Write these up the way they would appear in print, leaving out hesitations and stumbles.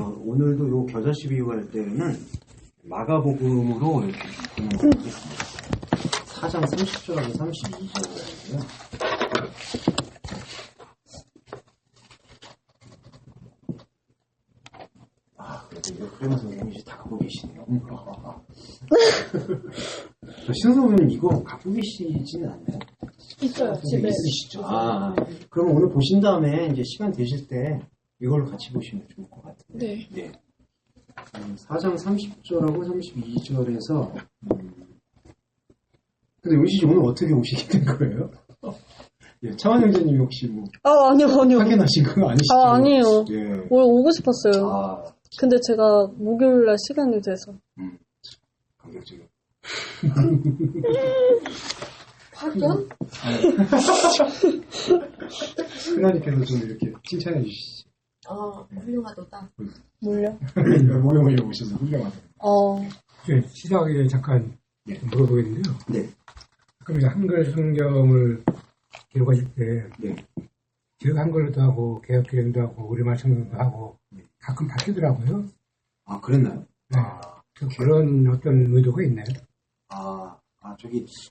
오늘도 요 겨자씨 비유할 때는 마가복음으로 이렇게 보겠습니다. 4장 30절하고 32절이고요. 그래도 이거 그러면서 선생님이 다 갖고 계시네요. 신성 선생님 이거 갖고 계시지는 않나요? 있어요, 집에. 있으시죠? 그럼 오늘 보신 다음에 이제 시간 되실 때 이걸로 같이 보시면 좋을 것 같은데. 네. 4장 30절하고 32절에서 근데 은씨 씨 오늘 어떻게 오시게 된 거예요? 예, 차원 형제님이 혹시 뭐 아니요. 확인하신 거 아니시죠? 아니에요. 예. 원래 오고 싶었어요. 근데 제가 목요일날 시간이 돼서. 감격적이요. 확연? 하나님께서 좀 이렇게 칭찬해 주시죠. 훌륭하도다. 뭘요? 모형에 오셔서 훌륭하다. 네, 시작하기 전에 잠깐 물어보겠는데요. 네. 그럼 한글 성경을 기록하실 때, 제가 한글도 하고, 개혁기령도 하고, 우리말 성경도 하고, 가끔 바뀌더라고요. 그랬나요? 네. 그런 어떤 의도가 있나요?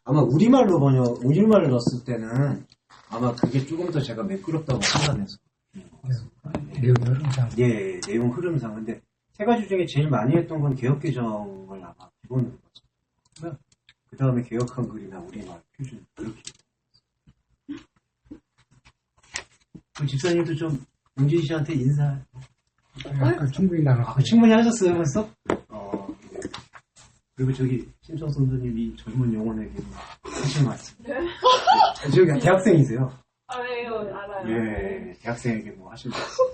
아마 우리말로 넣었을 때는 아마 그게 조금 더 제가 매끄럽다고 판단해서. 내용 흐름상. 예, 내용 흐름상. 근데 세 가지 중에 제일 많이 했던 건 개혁개정을 아마 기본으로 봤어요. 그 다음에 개혁한 글이나 우리말 표준, 이렇게. 그 집사님도 좀 용진 씨한테 인사. 아까 충분히 나눴어요. 충분히 하셨어요, 벌써? 네. 그리고 저기, 심성 선생님이 젊은 영혼에게 하신 말씀. 네? 저기 대학생이세요? 네, 알아요. 예, 대학생에게 뭐 하신 말씀.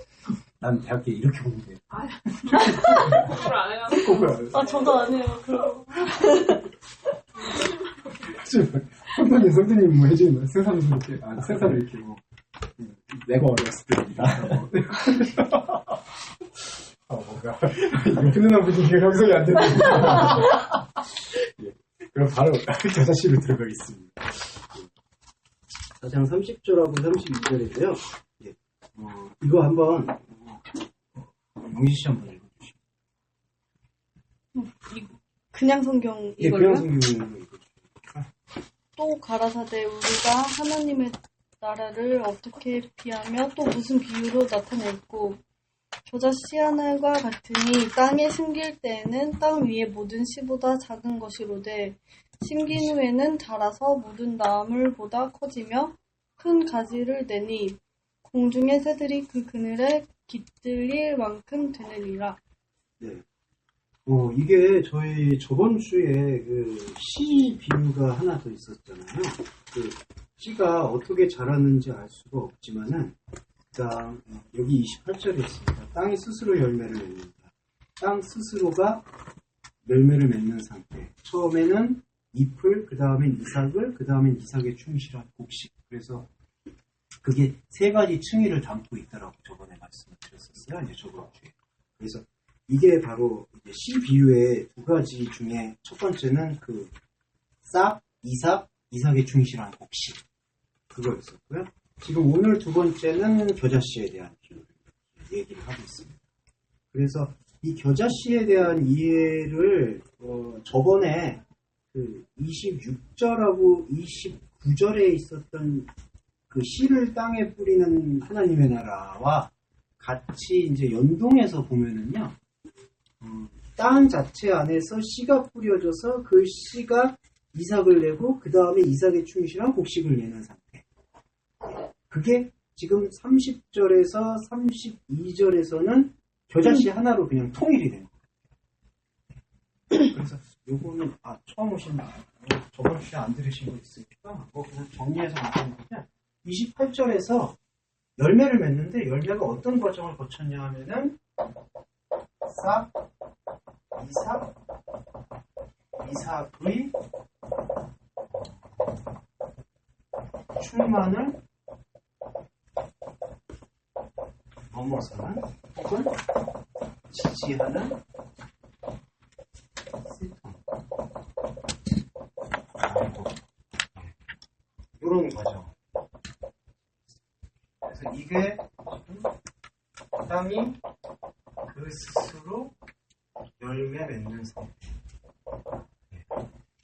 난 대학교 이렇게 보는데. 그걸 안 해가지고. 저도 안 해요, 그럼. 선생님 뭐 해주는 세상을 이렇게 뭐. 내가 어렸을 때입니다. 뭔가 훈훈한 분위기가 형성이 안 되는. 그럼 바로 겨자씨로 들어가겠습니다. 4장 30절하고 32절인데요. 이거 한번 용지 씨 한번 읽어주시죠. 그냥 성경 예, 이걸요? 그냥 성경으로 읽어주시죠. 또 가라사대 우리가 하나님의 나라를 어떻게 피하며 또 무슨 비유로 나타낼고 겨자씨 하나가 같으니 땅에 심길 때에는 땅 위의 모든 씨보다 작은 것이로되 심긴 후에는 자라서 모든 나물보다 커지며 큰 가지를 내니 공중의 새들이 그 그늘에 깃들일 만큼 되느니라. 네. 이게 저희 저번 주에 그 씨 비유가 하나 더 있었잖아요. 그 씨가 어떻게 자랐는지 알 수가 없지만은, 여기 28절에 있습니다. 땅이 스스로 열매를 맺는다. 땅 스스로가 열매를 맺는 상태. 처음에는 잎을, 그 다음엔 이삭을, 그 다음엔 이삭에 충실한 곡식. 그래서 그게 세 가지 층위를 담고 있다라고 저번에 말씀을 드렸었어요. 이제 저번 주에. 그래서 이게 바로 이제 씨 비유의 두 가지 중에 첫 번째는 그 싹, 이삭에 충실한 곡식. 그거였었고요. 지금 오늘 두 번째는 겨자씨에 대한 비유를 얘기를 하고 있습니다. 그래서 이 겨자씨에 대한 이해를 저번에 그 26절하고 29절에 있었던 그 씨를 땅에 뿌리는 하나님의 나라와 같이 이제 연동해서 보면은요, 땅 자체 안에서 씨가 뿌려져서 그 씨가 이삭을 내고 그 다음에 이삭에 충실한 곡식을 내는 상태. 그게 지금 30절에서 32절에서는 겨자씨 하나로 그냥 통일이 되는 거예요. 그래서 요거는 처음 오신 저번 주에 안 들으신 거 있으니까 그냥 정리해서 말하면 28절에서 열매를 맺는데 열매가 어떤 과정을 거쳤냐 하면은 싹, 이삭의 충만을 넘어서는 혹은 지지하는 시통. 이런 과정. 그래서 이게 땅이 그 그 스스로 열매 맺는 상태.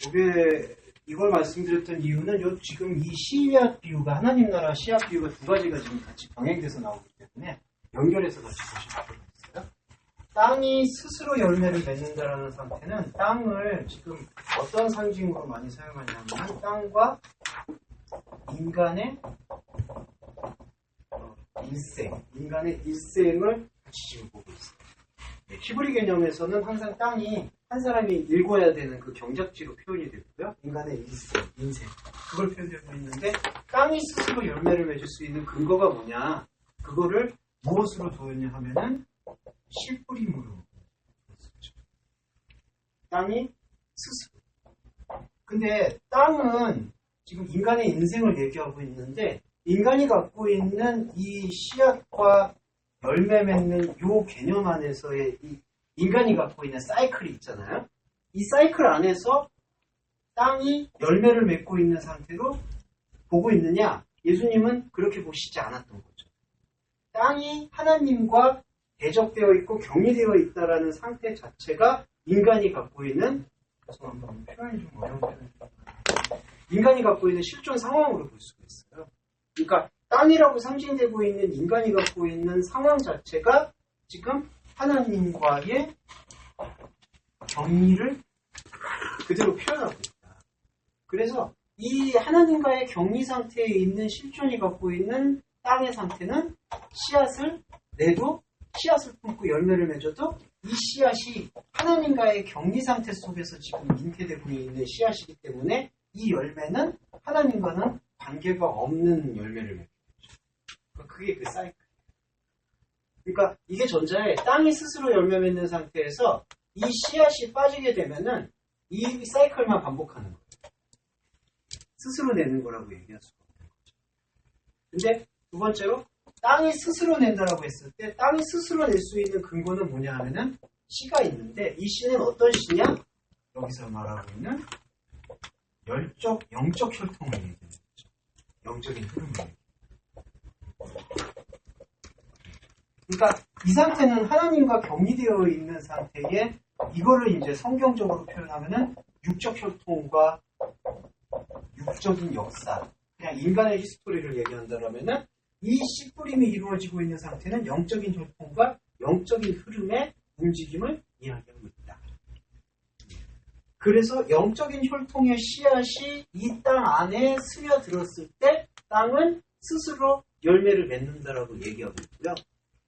이게 이걸 말씀드렸던 이유는 지금 이 씨앗 비유가 하나님 나라 씨앗 비유가 두 가지가 지금 같이 병행돼서 나오기 때문에 연결해서 같이 보실 필요가 있어요. 땅이 스스로 열매를 맺는다라는 상태는 땅을 지금 어떤 상징으로 많이 사용하냐면 땅과 인간의 인간의 일생을 같이 지금 보고 있어요. 히브리 개념에서는 항상 땅이 한 사람이 읽어야 되는 그 경작지로 표현이 되고요. 인간의 일생, 인생. 그걸 표현되고 있는데 땅이 스스로 열매를 맺을 수 있는 근거가 뭐냐. 그거를 무엇으로 두었냐 하면은 씨뿌림으로 두었었죠. 땅이 스스로. 근데 땅은 지금 인간의 인생을 얘기하고 있는데 인간이 갖고 있는 이 씨앗과 열매 맺는 요 개념 안에서의 이 인간이 갖고 있는 사이클이 있잖아요. 이 사이클 안에서 땅이 열매를 맺고 있는 상태로 보고 있느냐? 예수님은 그렇게 보시지 않았던 거죠. 땅이 하나님과 대적되어 있고 격리되어 있다라는 상태 자체가 인간이 갖고 있는 표현이 좀 어려운 표현이죠. 인간이 갖고 있는 실존 상황으로 볼 수가 있어요. 그러니까 땅이라고 상징되고 있는 인간이 갖고 있는 상황 자체가 지금 하나님과의 격리를 그대로 표현하고 있다. 그래서 이 하나님과의 격리 상태에 있는 실존이 갖고 있는 땅의 상태는 씨앗을 내도 씨앗을 품고 열매를 맺어도 이 씨앗이 하나님과의 격리 상태 속에서 지금 잉태되고 있는 씨앗이기 때문에 이 열매는 하나님과는 관계가 없는 열매를 맺는 거죠. 그게 그 사이클. 그러니까 이게 전자에 땅이 스스로 열매 맺는 상태에서 이 씨앗이 빠지게 되면은 이 사이클만 반복하는 거예요. 스스로 내는 거라고 얘기할 수가 없는 거죠. 근데 두 번째로 땅이 스스로 낸다라고 했을 때 땅이 스스로 낼 수 있는 근거는 뭐냐 하면은 씨가 있는데 이 씨는 어떤 씨냐? 여기서 말하고 있는 영적 혈통을 얘기하는 거죠. 영적인 흐름을. 그러니까 이 상태는 하나님과 격리되어 있는 상태에 이거를 이제 성경적으로 표현하면은 육적 혈통과 육적인 역사, 그냥 인간의 히스토리를 얘기한다면은 이 씨뿌림이 이루어지고 있는 상태는 영적인 혈통과 영적인 흐름의 움직임을 이야기하고 있다. 그래서 영적인 혈통의 씨앗이 이 땅 안에 스며들었을 때 땅은 스스로 열매를 맺는다라고 얘기하고 있고요.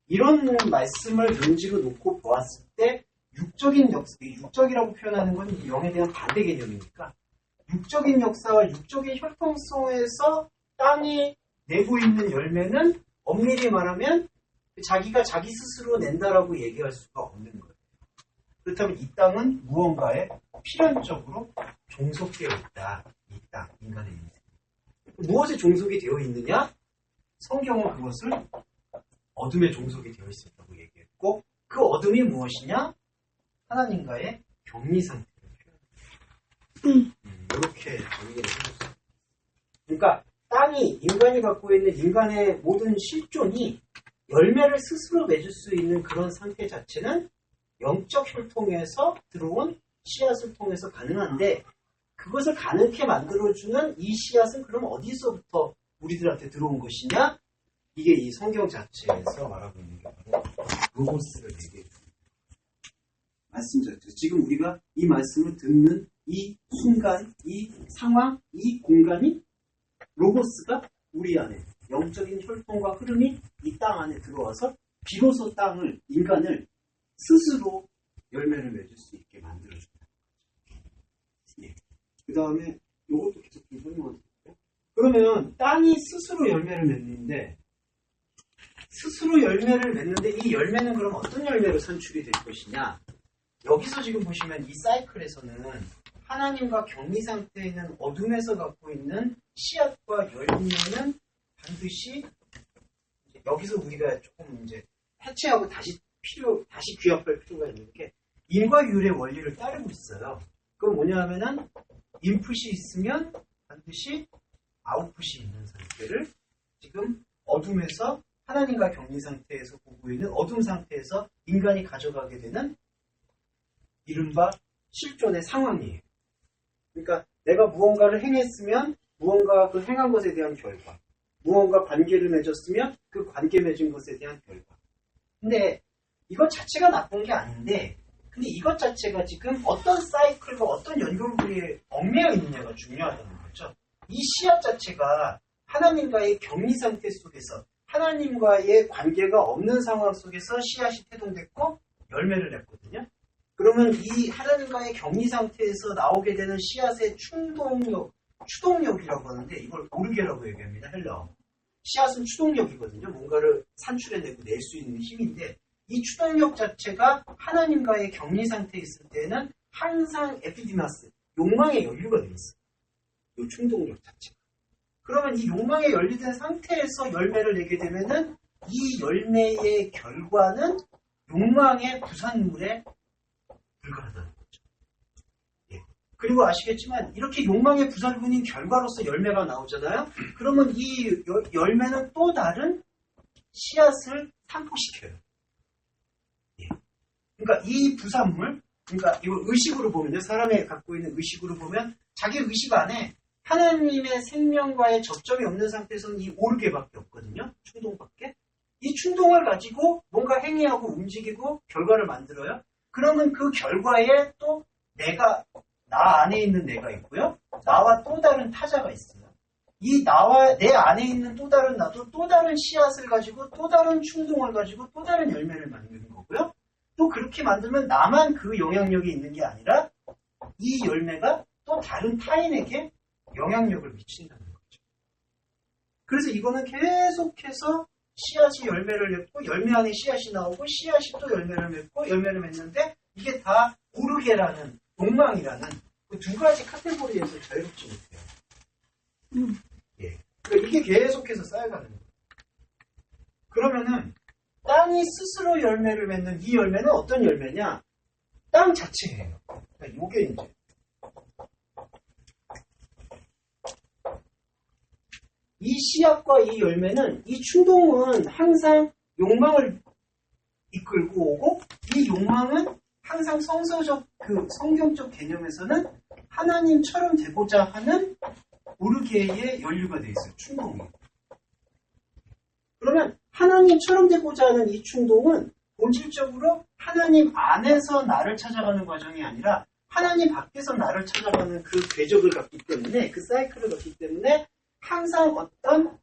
이런 말씀을 논지로 놓고 보았을 때 육적인 역사, 육적이라고 표현하는 건 영에 대한 반대 개념이니까 육적인 역사와 육적인 혈통 속에서 땅이 내고 있는 열매는 엄밀히 말하면 자기가 자기 스스로 낸다라고 얘기할 수가 없는 거예요. 그렇다면 이 땅은 무언가에 필연적으로 종속되어 있다. 이 땅, 인간의 인생. 무엇에 종속이 되어 있느냐? 성경은 그것을 어둠에 종속이 되어 있었다고 얘기했고 그 어둠이 무엇이냐? 하나님과의 격리 상태를 표현합니다. 이렇게 정리를 해줬어요. 그러니까 땅이 인간이 갖고 있는 인간의 모든 실존이 열매를 스스로 맺을 수 있는 그런 상태 자체는 영적 혈통에서 들어온 씨앗을 통해서 가능한데 그것을 가능케 만들어주는 이 씨앗은 그럼 어디서부터 우리들한테 들어온 것이냐? 이게 이 성경 자체에서 말하고 있는 게 바로 로고스를 얘기해요. 말씀 자체. 지금 우리가 이 말씀을 듣는 이 순간, 이 상황, 이 공간이 로고스가 우리 안에 영적인 혈통과 흐름이 이 땅 안에 들어와서 비로소 땅을, 인간을 스스로 열매를 맺을 수 있게 만들어준다. 예. 그 다음에 이것도 계속 설명드릴게요. 그러면 땅이 스스로 열매를 맺는데 스스로 열매를 맺는데 이 열매는 그럼 어떤 열매로 산출이 될 것이냐? 여기서 지금 보시면 이 사이클에서는 하나님과 격리 상태에 있는 어둠에서 갖고 있는 씨앗과 열매는 반드시 여기서 우리가 조금 이제 해체하고 다시 귀합할 필요가 있는 게 인과 율의 원리를 따르고 있어요. 그건 뭐냐 하면은 인풋이 있으면 반드시 아웃풋이 있는 상태를 지금 어둠에서 하나님과 격리 상태에서 보고 있는 어둠 상태에서 인간이 가져가게 되는 이른바 실존의 상황이에요. 그러니까 내가 무언가를 행했으면 무언가 그 행한 것에 대한 결과, 무언가 관계를 맺었으면 그 관계 맺은 것에 대한 결과. 근데 이것 자체가 나쁜 게 아닌데, 근데 이것 자체가 지금 어떤 사이클과 어떤 연결고리에 얽매여 있느냐가 중요하다는 거죠. 이 씨앗 자체가 하나님과의 격리 상태 속에서 하나님과의 관계가 없는 상황 속에서 씨앗이 태동됐고 열매를 냈거든요. 그러면 이 하나님과의 격리 상태에서 나오게 되는 씨앗의 추동력이라고 하는데 이걸 오르게라고 얘기합니다. 헬라어. 씨앗은 추동력이거든요. 뭔가를 산출해내고 낼 수 있는 힘인데 이 추동력 자체가 하나님과의 격리 상태에 있을 때는 항상 에피디마스, 욕망에 연루가 되어 있어요. 이 충동력 자체가. 그러면 이 욕망에 연루된 상태에서 열매를 내게 되면은 이 열매의 결과는 욕망의 부산물에 불과하다는 거죠. 예. 그리고 아시겠지만 이렇게 욕망의 부산물인 결과로서 열매가 나오잖아요. 그러면 이 열매는 또 다른 씨앗을 상포시켜요. 예. 그러니까 이 부산물, 그러니까 이걸 의식으로 보면요. 사람이 갖고 있는 의식으로 보면 자기 의식 안에 하나님의 생명과의 접점이 없는 상태에서는 이 오르게밖에 없거든요. 충동밖에. 이 충동을 가지고 뭔가 행위하고 움직이고 결과를 만들어요. 그러면 그 결과에 또 내가, 나 안에 있는 내가 있고요. 나와 또 다른 타자가 있어요. 이 나와 내 안에 있는 또 다른 나도 또 다른 씨앗을 가지고 또 다른 충동을 가지고 또 다른 열매를 만드는 거고요. 또 그렇게 만들면 나만 그 영향력이 있는 게 아니라 이 열매가 또 다른 타인에게 영향력을 미친다는 거죠. 그래서 이거는 계속해서 씨앗이 열매를 맺고 열매 안에 씨앗이 나오고 씨앗이 또 열매를 맺고 열매를 맺는데 이게 다 오르게라는 욕망이라는 그 두 가지 카테고리에서 자유롭지 못해요. 예. 그러니까 이게 계속해서 쌓여가는 거예요. 그러면은 땅이 스스로 열매를 맺는 이 열매는 어떤 열매냐? 땅 자체예요. 그러니까 요게 이제 이 씨앗과 이 열매는 이 충동은 항상 욕망을 이끌고 오고 이 욕망은 항상 성경적 개념에서는 하나님처럼 되고자 하는 오르게의 연류가 되어 있어요. 충동이. 그러면 하나님처럼 되고자 하는 이 충동은 본질적으로 하나님 안에서 나를 찾아가는 과정이 아니라 하나님 밖에서 나를 찾아가는 그 궤적을 갖기 때문에 그 사이클을 갖기 때문에 항상 어떤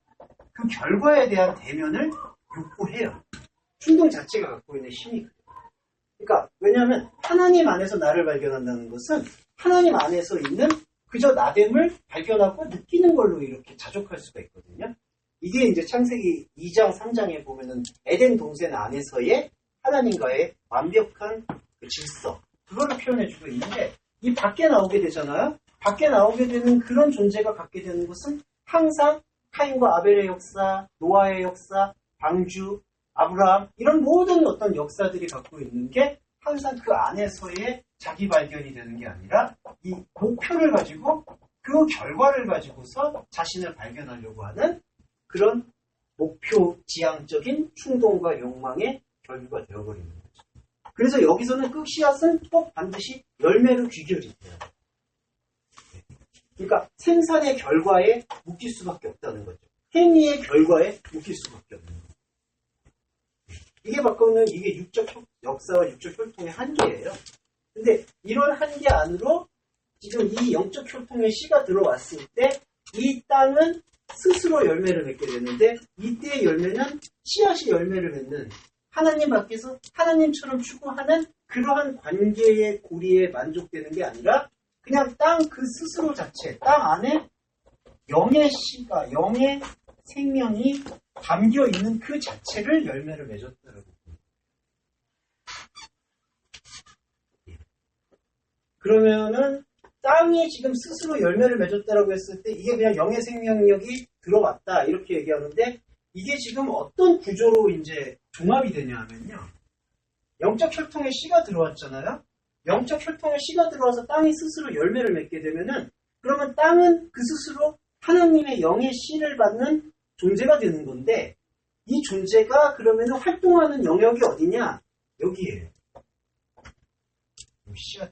그 결과에 대한 대면을 욕구해요. 충동 자체가 갖고 있는 힘이 그래요. 그러니까 왜냐하면 하나님 안에서 나를 발견한다는 것은 하나님 안에서 있는 그저 나됨을 발견하고 느끼는 걸로 이렇게 자족할 수가 있거든요. 이게 이제 창세기 2장, 3장에 보면은 에덴 동산 안에서의 하나님과의 완벽한 그 질서, 그거를 표현해주고 있는데 이 밖에 나오게 되잖아요. 밖에 나오게 되는 그런 존재가 갖게 되는 것은 항상 카인과 아벨의 역사, 노아의 역사, 방주, 아브라함 이런 모든 어떤 역사들이 갖고 있는 게 항상 그 안에서의 자기 발견이 되는 게 아니라 이 목표를 가지고 그 결과를 가지고서 자신을 발견하려고 하는 그런 목표 지향적인 충동과 욕망의 결과가 되어버리는 거죠. 그래서 여기서는 그 씨앗은 꼭 반드시 열매로 귀결이 돼요. 그러니까 생산의 결과에 묶일 수밖에 없다는 거죠. 행위의 결과에 묶일 수밖에 없는 거죠. 이게 바꾸는 이게 육적 역사와 육적 혈통의 한계예요. 근데 이런 한계 안으로 지금 이 영적 혈통의 씨가 들어왔을 때 이 땅은 스스로 열매를 맺게 되는데 이때의 열매는 씨앗이 열매를 맺는 하나님 밖에서 하나님처럼 추구하는 그러한 관계의 고리에 만족되는 게 아니라 그냥 땅 그 스스로 자체, 땅 안에 영의 씨가, 영의 생명이 담겨 있는 그 자체를 열매를 맺었다라고. 그러면은 땅이 지금 스스로 열매를 맺었다라고 했을 때 이게 그냥 영의 생명력이 들어왔다 이렇게 얘기하는데 이게 지금 어떤 구조로 이제 종합이 되냐 하면요. 영적 혈통의 씨가 들어왔잖아요. 영적 혈통의 씨가 들어와서 땅이 스스로 열매를 맺게 되면은 그러면 땅은 그 스스로 하나님의 영의 씨를 받는 존재가 되는 건데 이 존재가 그러면 활동하는 영역이 어디냐? 여기에요. 씨앗.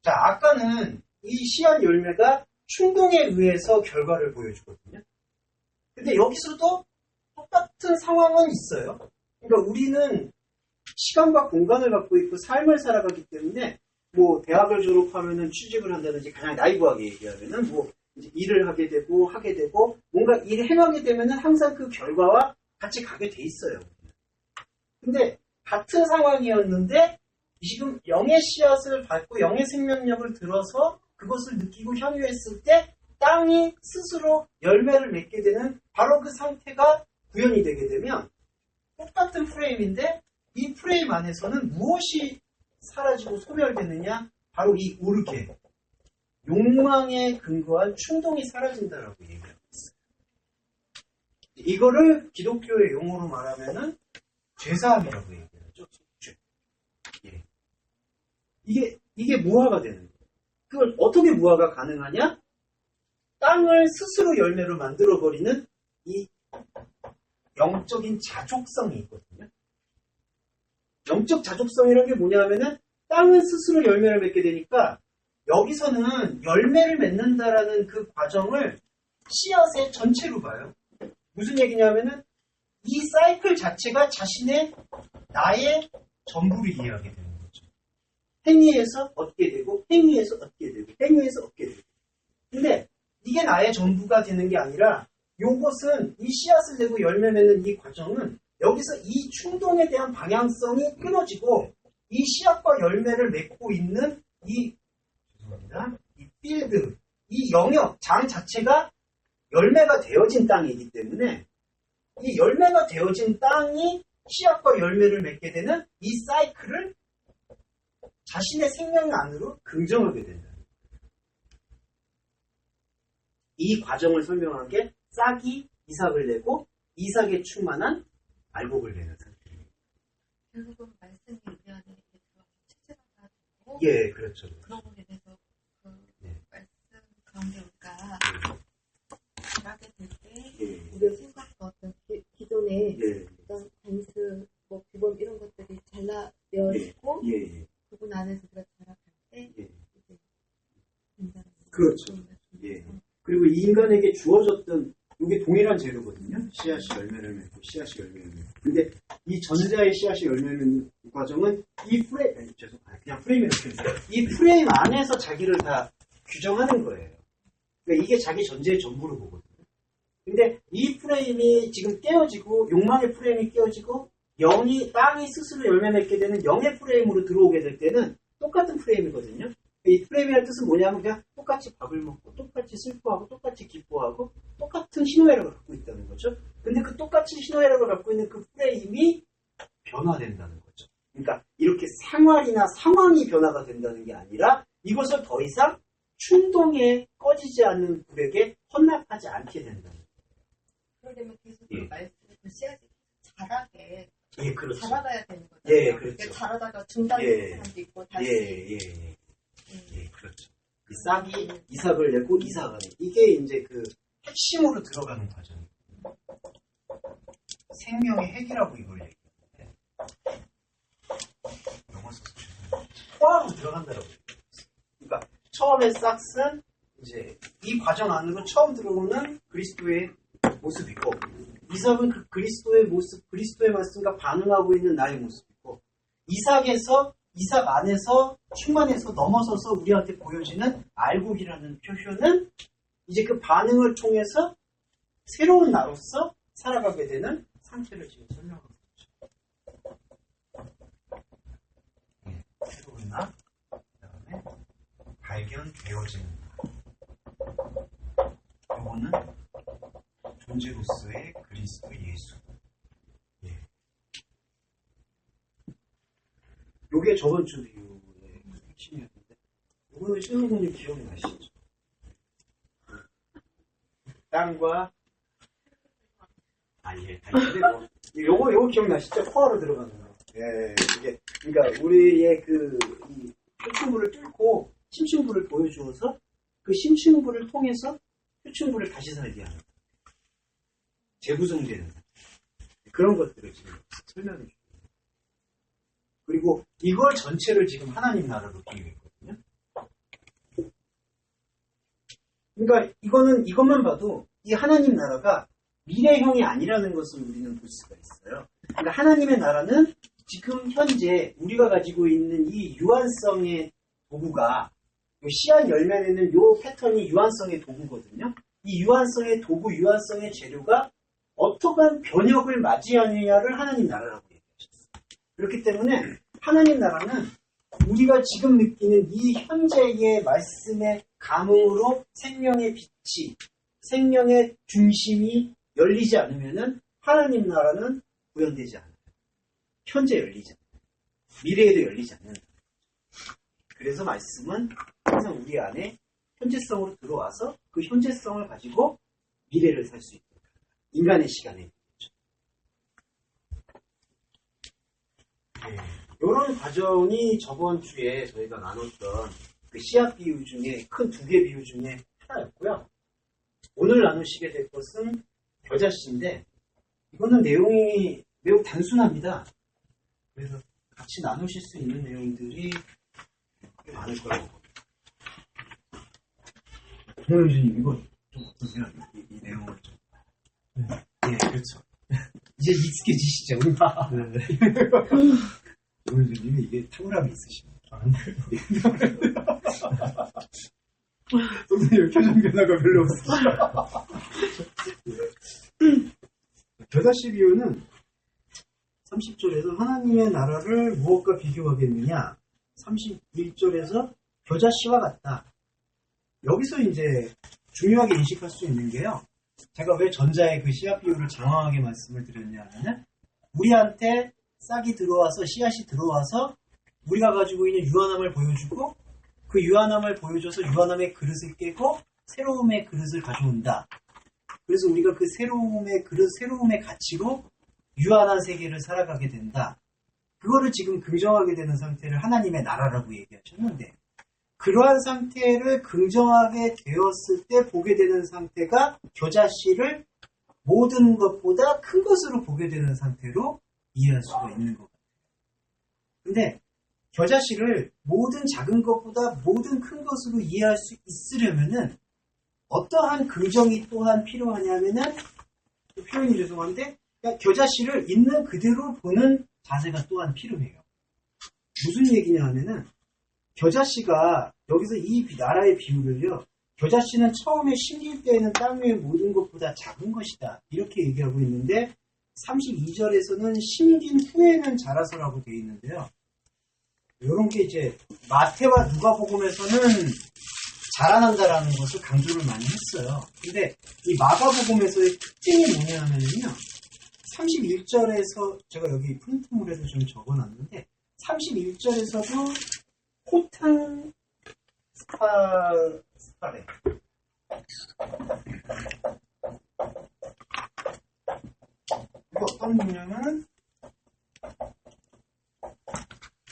자, 아까는 이 씨앗 열매가 충동에 의해서 결과를 보여주거든요. 근데 여기서도 똑같은 상황은 있어요. 그러니까 우리는 시간과 공간을 갖고 있고 삶을 살아가기 때문에 뭐 대학을 졸업하면은 취직을 한다든지 가장 나이브하게 얘기하면은 뭐 이제 일을 하게 되고 뭔가 일을 행하게 되면은 항상 그 결과와 같이 가게 돼 있어요. 근데 같은 상황이었는데 지금 영의 씨앗을 밟고 영의 생명력을 들어서 그것을 느끼고 향유했을 때 땅이 스스로 열매를 맺게 되는 바로 그 상태가 구현이 되게 되면 똑같은 프레임인데 이 프레임 안에서는 무엇이 사라지고 소멸되느냐? 바로 이 오르게, 욕망에 근거한 충동이 사라진다라고 얘기하고 있어요. 이거를 기독교의 용어로 말하면은 죄사함이라고 얘기하죠. 속죄. 예. 이게 무화가 되는 거예요. 그걸 어떻게 무화가 가능하냐? 땅을 스스로 열매로 만들어버리는 이 영적인 자족성이 있거든요. 영적 자족성이라는 게 뭐냐면은 땅은 스스로 열매를 맺게 되니까 여기서는 열매를 맺는다라는 그 과정을 씨앗의 전체로 봐요. 무슨 얘기냐면은 이 사이클 자체가 자신의 나의 전부를 이해하게 되는 거죠. 행위에서 얻게 되고 행위에서 얻게 되고 행위에서 얻게 되고. 근데 이게 나의 전부가 되는 게 아니라 요것은 이 씨앗을 내고 열매 맺는 이 과정은 여기서 이 충동에 대한 방향성이 끊어지고 이 씨앗과 열매를 맺고 있는 이 필드, 이 영역, 장 자체가 열매가 되어진 땅이기 때문에 이 열매가 되어진 땅이 씨앗과 열매를 맺게 되는 이 사이클을 자신의 생명 안으로 긍정하게 된다. 이 과정을 설명한 게 싹이 이삭을 내고 이삭에 충만한 알곡을 내는 상태입니다. 결국은 말씀이 우리 안에 이렇게 들어와서 체제가 다 되고 예, 그렇죠. 그런 거에 대해서 그 네. 말씀 가운데 우리가 잘하게 될 때 예, 우리의 생각과 어떤 기존의 예, 어떤 관습, 뭐 규범 이런 것들이 잘라내어지고 예, 예, 그분 안에서 우리가 자라갈 때 예. 이제 된다는 그렇죠. 예. 그리고 이 인간에게 주어졌던 이게 동일한 재료거든요. 씨앗이 열매를 맺고 씨앗이 열매를 맺고. 근데 이 전자의 씨앗이 열매를 맺는 과정은 이 프레임, 그냥 프레임이라고 했어요. 이 프레임 안에서 자기를 다 규정하는 거예요. 그러니까 이게 자기 전제의 전부로 보거든요. 근데 이 프레임이 지금 깨어지고 욕망의 프레임이 깨어지고 땅이 스스로 열매 맺게 되는 영의 프레임으로 들어오게 될 때는 똑같은 프레임이거든요. 이 프레임이라는 뜻은 뭐냐면 그냥 똑같이 밥을 먹고 똑같이 슬퍼하고 똑같이 기뻐하고 똑같은 희노애락을 갖고 있다는 거죠. 근데 그 똑같은 희노애락을 갖고 있는 그 프레임이 변화된다는 거죠. 그러니까 이렇게 생활이나 상황이 변화가 된다는 게 아니라 이것을 더 이상 충동에 꺼지지 않는 불에게 헌납하지 않게 된다는 거죠. 그러려면 계속 예. 그 말씀, 그 씨앗이 자라게 예, 그렇죠. 자라가야 되는 거죠. 예, 그렇죠. 자라다가 중단되는 예. 사람도 있고 다시 예, 그렇죠. 이 싹이 이삭을 내고 이삭을 내. 이게 이제 그 핵심으로 들어가는 과정이에요. 생명의 핵이라고 이걸 얘기하는데 영어 써서 죄송해요. 포화로 들어간다라고 얘기해요. 그러니까 처음에 싹은 이제 이 과정 안으로 처음 들어오는 그리스도의 모습이고 이삭은 그 그리스도의 모습, 그리스도의 말씀과 반응하고 있는 나의 모습이고 이삭 안에서 충만해서 넘어서서 우리한테 보여지는 알곡이라는 표현은 이제 그 반응을 통해서 새로운 나로서 살아가게 되는 상태를 지금 설명하고 있죠. 네, 새로운 나, 그 다음에 발견되어지는 나. 요거는 존재로서의 그리스도 예수. 예. 요게 저번 주 비유의 핵심이었는데, 요거는 신호분이 기억이 나시죠? 땅과, 예. 근데 뭐, 요거 기억나시죠? 포화로 들어가는 거. 예, 이게, 그러니까 우리의 이 표충물을 뚫고 심층부를 보여주어서 그 심층부를 통해서 표충부를 다시 살게 하는 재구성되는 그런 것들을 지금 설명해 주고 그리고 이걸 전체를 지금 하나님 나라로 비유했거든요. 그러니까 이것만 봐도 이 하나님 나라가 미래형이 아니라는 것을 우리는 볼 수가 있어요. 그러니까 하나님의 나라는 지금 현재 우리가 가지고 있는 이 유한성의 도구가 씨앗 열매에는 이 패턴이 유한성의 도구거든요. 이 유한성의 도구, 유한성의 재료가 어떠한 변혁을 맞이하느냐를 하나님 나라라고 얘기하셨어요. 그렇기 때문에 하나님 나라는 우리가 지금 느끼는 이 현재의 말씀의 감흥으로 생명의 빛이, 생명의 중심이 열리지 않으면은 하나님 나라는 구현되지 않아요. 현재 열리지 않아요. 미래에도 열리지 않는다. 그래서 말씀은 항상 우리 안에 현재성으로 들어와서 그 현재성을 가지고 미래를 살 수 있도록 합니다. 인간의 시간에. 이런 과정이 저번 주에 저희가 나눴던 그 씨앗 비유 중에 큰 두 개 비유 중에 하나였고요. 오늘 나누시게 될 것은 겨자씨인데 이거는 내용이 매우 단순합니다. 그래서 같이 나누실 수 있는 내용들이 많을 거라고 봅니다. 동료님 이거 좀 어떠세요? 이 내용을 좀. 네, 그렇죠. 이제 익숙해지시죠, 우리 다. 동료님이 이게 탁월함이 있으십니다. 선생님 표정 변화가 별로 없으시죠? 겨자씨 비유는 30절에서 하나님의 나라를 무엇과 비교하겠느냐 31절에서 겨자씨와 같다. 여기서 이제 중요하게 인식할 수 있는 게요. 제가 왜 전자의 그 씨앗 비유를 장황하게 말씀을 드렸냐면은 우리한테 싹이 들어와서 씨앗이 들어와서 우리가 가지고 있는 유한함을 보여주고 그 유한함을 보여줘서 유한함의 그릇을 깨고 새로움의 그릇을 가져온다. 그래서 우리가 그 새로움의 그릇, 새로움의 가치로 유한한 세계를 살아가게 된다. 그거를 지금 긍정하게 되는 상태를 하나님의 나라라고 얘기하셨는데 그러한 상태를 긍정하게 되었을 때 보게 되는 상태가 겨자씨를 모든 것보다 큰 것으로 보게 되는 상태로 이해할 수가 있는 것 같아요. 근데 겨자씨를 모든 작은 것보다 모든 큰 것으로 이해할 수 있으려면은 어떠한 긍정이 또한 필요하냐면은 표현이 죄송한데 그러니까 겨자씨를 있는 그대로 보는 자세가 또한 필요해요. 무슨 얘기냐 하면은 겨자씨가 여기서 이 나라의 비유를요. 겨자씨는 처음에 심길 때에는 땅 위의 모든 것보다 작은 것이다. 이렇게 얘기하고 있는데 32절에서는 심긴 후에는 자라서라고 되어 있는데요. 이런 게 이제 마태와 누가복음에서는 자라난다라는 것을 강조를 많이 했어요. 근데 이 마가복음에서의 특징이 뭐냐면요. 31절에서 제가 여기 프린트물에도 좀 적어놨는데 31절에서도 호탄 스파레 이거 어떤 거냐면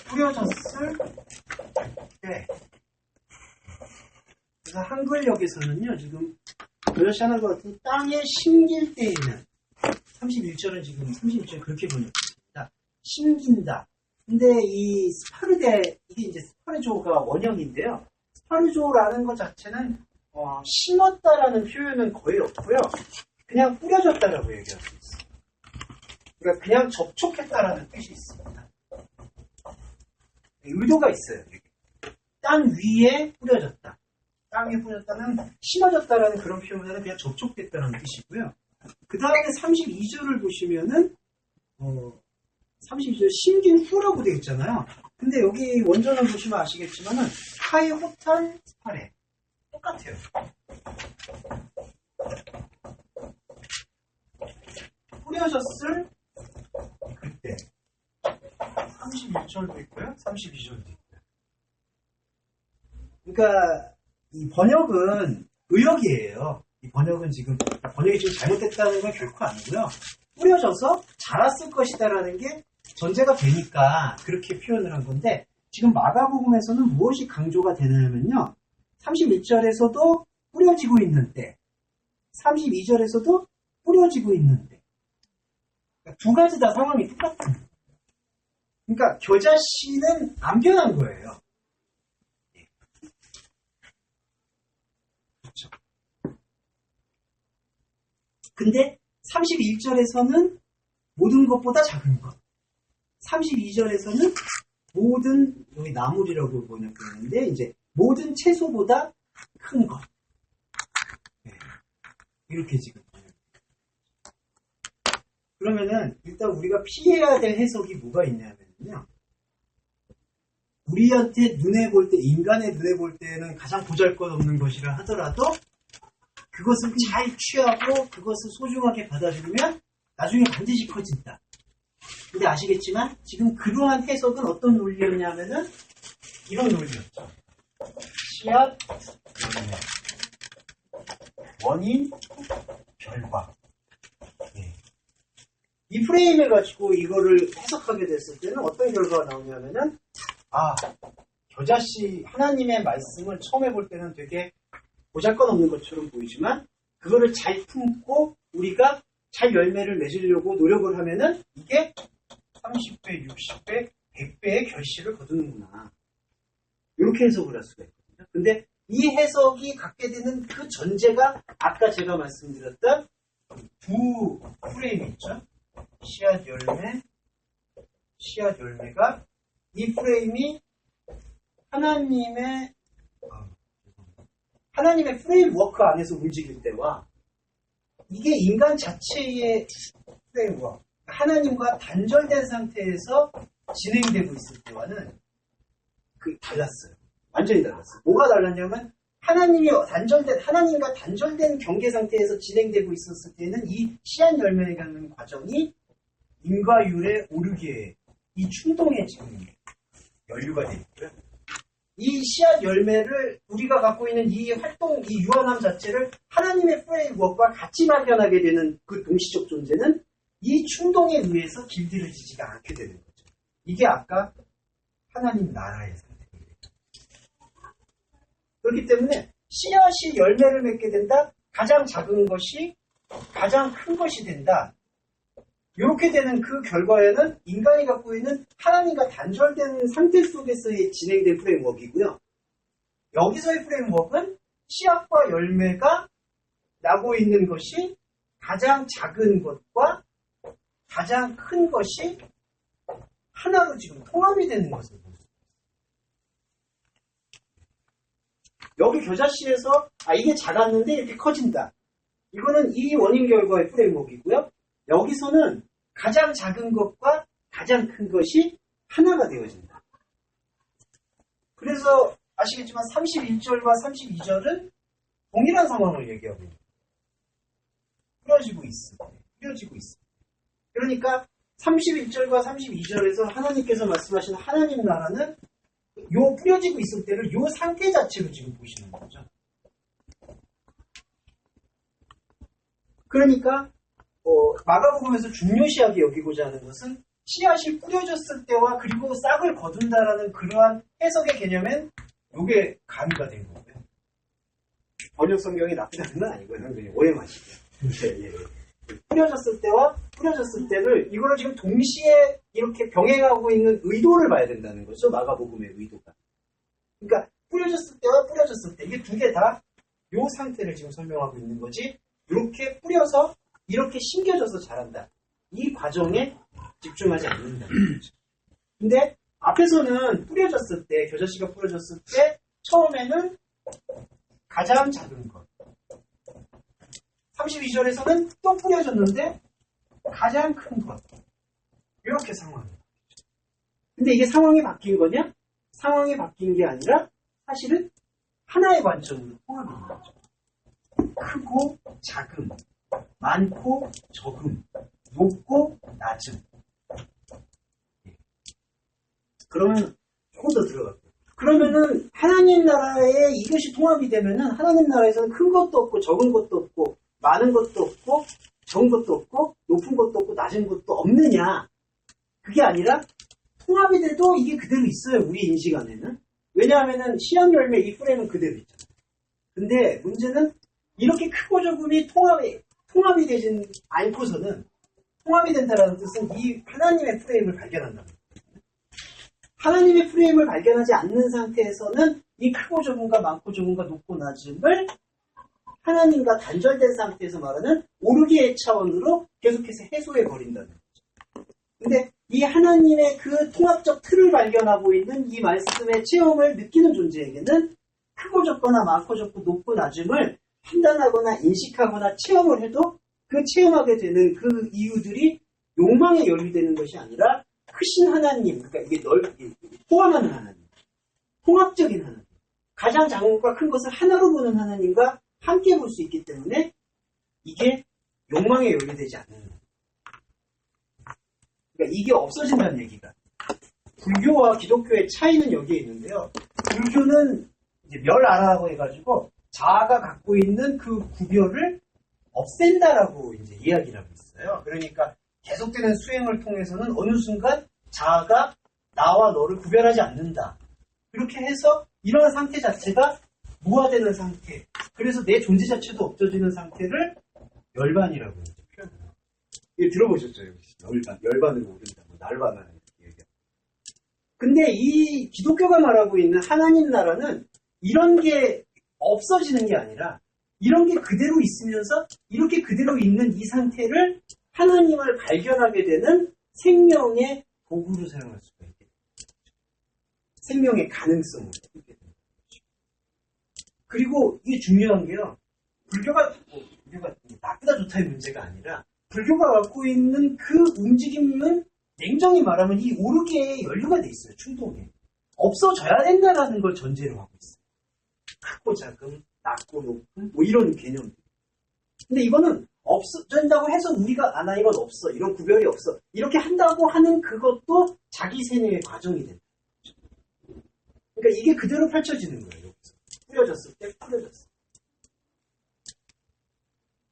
뿌려졌을 때 그래서 한글역에서는요 지금 겨자씨 하나과 같은 땅에 심길 때에는 31절은 지금 31절 그렇게 번역했습니다. 심긴다. 근데 이 스파르데 이게 이제 스파르조가 원형인데요. 스파르조라는 것 자체는 심었다라는 표현은 거의 없고요. 그냥 뿌려졌다라고 얘기할 수 있어요. 그러니까 그냥 접촉했다라는 뜻이 있습니다. 의도가 있어요. 땅 위에 뿌려졌다. 땅 위에 뿌려졌다는 심어졌다라는 그런 표현은 그냥 접촉됐다는 뜻이고요. 그 다음에 32절을 보시면은 32절 심긴 후라고 되어 있잖아요. 근데 여기 원전을 보시면 아시겠지만은 하이호탄 스파레 똑같아요. 뿌려졌을 그때 31절도 있고요. 32절도 있고요. 그러니까 이 번역은 의역이에요. 이 번역은 지금 번역이 지금 잘못됐다는 건 결코 아니고요. 뿌려져서 자랐을 것이다라는 게 전제가 되니까 그렇게 표현을 한 건데 지금 마가복음에서는 무엇이 강조가 되냐면요. 31절에서도 뿌려지고 있는 때 32절에서도 뿌려지고 있는데. 그러니까 두 가지 다 상황이 똑같은 거예요. 그러니까 겨자씨는 안 변한 거예요. 그렇죠. 근데 31절에서는 모든 것보다 작은 것. 32절에서는 모든, 여기 나물이라고 번역되는데, 이제 모든 채소보다 큰 것. 네. 이렇게 지금. 그러면은, 일단 우리가 피해야 될 해석이 뭐가 있냐면요. 우리한테 눈에 볼 때, 인간의 눈에 볼 때는 가장 보잘것없는 것이라 하더라도, 그것을 잘 취하고, 그것을 소중하게 받아들이면, 나중에 반드시 커진다. 근데 아시겠지만 지금 그러한 해석은 어떤 논리였냐면은 이런 논리였죠. 씨앗, 열매, 원인, 결과. 네. 이 프레임을 가지고 이거를 해석하게 됐을 때는 어떤 결과가 나오냐면은 겨자씨 하나님의 말씀을 처음 해볼 때는 되게 보잘것없는 것처럼 보이지만 그거를 잘 품고 우리가 잘 열매를 맺으려고 노력을 하면은 이게 30배, 60배, 100배의 결실을 거두는구나. 이렇게 해석을 할 수가 있거든요. 근데 이 해석이 갖게 되는 그 전제가 아까 제가 말씀드렸던 두 프레임이 있죠. 씨앗 열매가 이 프레임이 하나님의 프레임워크 안에서 움직일 때와 이게 인간 자체의 프레임워크, 하나님과 단절된 상태에서 진행되고 있을 때와는 달랐어요. 완전히 달랐어요. 뭐가 달랐냐면 하나님과 단절된 경계 상태에서 진행되고 있었을 때는 이 씨앗 열매라는 과정이 인과 율에 오르기에 이 충동에 지금 연류가 되어 있고요. 이 씨앗 열매를 우리가 갖고 있는 이 활동, 이 유한함 자체를 하나님의 프레임워크와 같이 발견하게 되는 그 동시적 존재는 이 충동에 의해서 길들여지지가 않게 되는 거죠. 이게 아까 하나님 나라의 상태입니다. 그렇기 때문에 씨앗이 열매를 맺게 된다. 가장 작은 것이 가장 큰 것이 된다. 이렇게 되는 그 결과에는 인간이 갖고 있는 하나님과 단절된 상태 속에서의 진행된 프레임워크이고요. 여기서의 프레임워크는 씨앗과 열매가 나고 있는 것이 가장 작은 것과 가장 큰 것이 하나로 지금 통합이 되는 것을 보여요. 여기 겨자씨에서 이게 작았는데 이렇게 커진다. 이거는 이 원인 결과의 프레임워크이고요. 여기서는 가장 작은 것과 가장 큰 것이 하나가 되어진다. 그래서 아시겠지만 31절과 32절은 동일한 상황을 얘기하고 있습니다. 뿌려지고 있습니다. 그러니까 31절과 32절에서 하나님께서 말씀하신 하나님 나라는 요 뿌려지고 있을 때를 요 상태 자체로 지금 보시는 거죠. 그러니까 마가복음에서 중요시하게 여기고자 하는 것은 씨앗이 뿌려졌을 때와 그리고 싹을 거둔다라는 그러한 해석의 개념엔 요게 가미가 된 거고요. 번역 성경이 나쁘다는 건 아니고요. 그냥 오해 마시고요. 예. 뿌려졌을 때를 이거를 지금 동시에 이렇게 병행하고 있는 의도를 봐야 된다는 거죠. 마가복음의 의도가. 그러니까 뿌려졌을 때와 뿌려졌을 때 이게 두 개 다 요 상태를 지금 설명하고 있는 거지. 이렇게 뿌려서 이렇게 심겨져서 자란다. 이 과정에 집중하지 않는다는 거죠. 근데 앞에서는 뿌려졌을 때, 겨자씨가 뿌려졌을 때 처음에는 가장 작은 것. 32절에서는 또 뿌려졌는데 가장 큰 것. 이렇게 상황이에요. 근데 이게 상황이 바뀐 거냐? 상황이 바뀐 게 아니라 사실은 하나의 관점으로 통합이 있는 거죠. 크고 작음, 많고 적음, 높고 낮음. 그러면 조금 더 들어갈게요. 그러면은 하나님 나라에 이것이 통합이 되면은 하나님 나라에서는 큰 것도 없고 적은 것도 없고 많은 것도 없고 적은 것도 없고 높은 것도 없고 낮은 것도 없느냐? 그게 아니라 통합이 돼도 이게 그대로 있어요. 우리 인식 안에는. 왜냐하면은 씨앗 열매 이 프레임은 그대로 있잖아요. 근데 문제는 이렇게 크고 적음이 통합이 되진 않고서는, 통합이 된다는 뜻은 이 하나님의 프레임을 발견한다. 하나님의 프레임을 발견하지 않는 상태에서는 이 크고 적음과 많고 적음과 높고 낮음을 하나님과 단절된 상태에서 말하는 오르기의 차원으로 계속해서 해소해 버린다는 거죠. 근데 이 하나님의 그 통합적 틀을 발견하고 있는 이 말씀의 체험을 느끼는 존재에게는 크고 적거나 많고 적고 높고 낮음을 판단하거나 인식하거나 체험을 해도 그 체험하게 되는 그 이유들이 욕망에 연루되는 것이 아니라 크신 하나님, 그러니까 이게 포함하는 하나님, 통합적인 하나님, 가장 작은 것과 큰 것을 하나로 보는 하나님과 함께 볼 수 있기 때문에 이게 욕망에 연루되지 않는 거예요. 그러니까 이게 없어진다는 얘기가. 불교와 기독교의 차이는 여기에 있는데요. 불교는 이제 멸아라고 해가지고 자아가 갖고 있는 그 구별을 없앤다라고 이제 이야기를 하고 있어요. 그러니까 계속되는 수행을 통해서는 어느 순간 자아가 나와 너를 구별하지 않는다. 그렇게 해서 이러한 상태 자체가 무화되는 상태. 그래서 내 존재 자체도 없어지는 상태를 열반이라고 이제 표현해요. 이게 들어보셨죠? 열반으로 오른다. 날반을 이렇게 얘기해요. 근데 이 기독교가 말하고 있는 하나님 나라는 이런 게 없어지는 게 아니라 이런 게 그대로 있으면서 이렇게 그대로 있는 이 상태를 하나님을 발견하게 되는 생명의 도구로 사용할 수가 있게 됩니다. 생명의 가능성을 갖게 됩니다. 그리고 이게 중요한 게요. 불교가 나쁘다 좋다의 문제가 아니라 불교가 갖고 있는 그 움직임은 냉정히 말하면 이 오르기에 연루가 돼 있어요. 충동에. 없어져야 된다라는 걸 전제로 하고 있어요. 크고 작음, 낮고 높음, 뭐 이런 개념들. 근데 이거는 없어진다고 해서 우리가 이건 없어, 이런 구별이 없어, 이렇게 한다고 하는 그것도 자기 세뇌의 과정이 된다. 그러니까 이게 그대로 펼쳐지는 거예요. 여기서 뿌려졌을 때 뿌려졌어.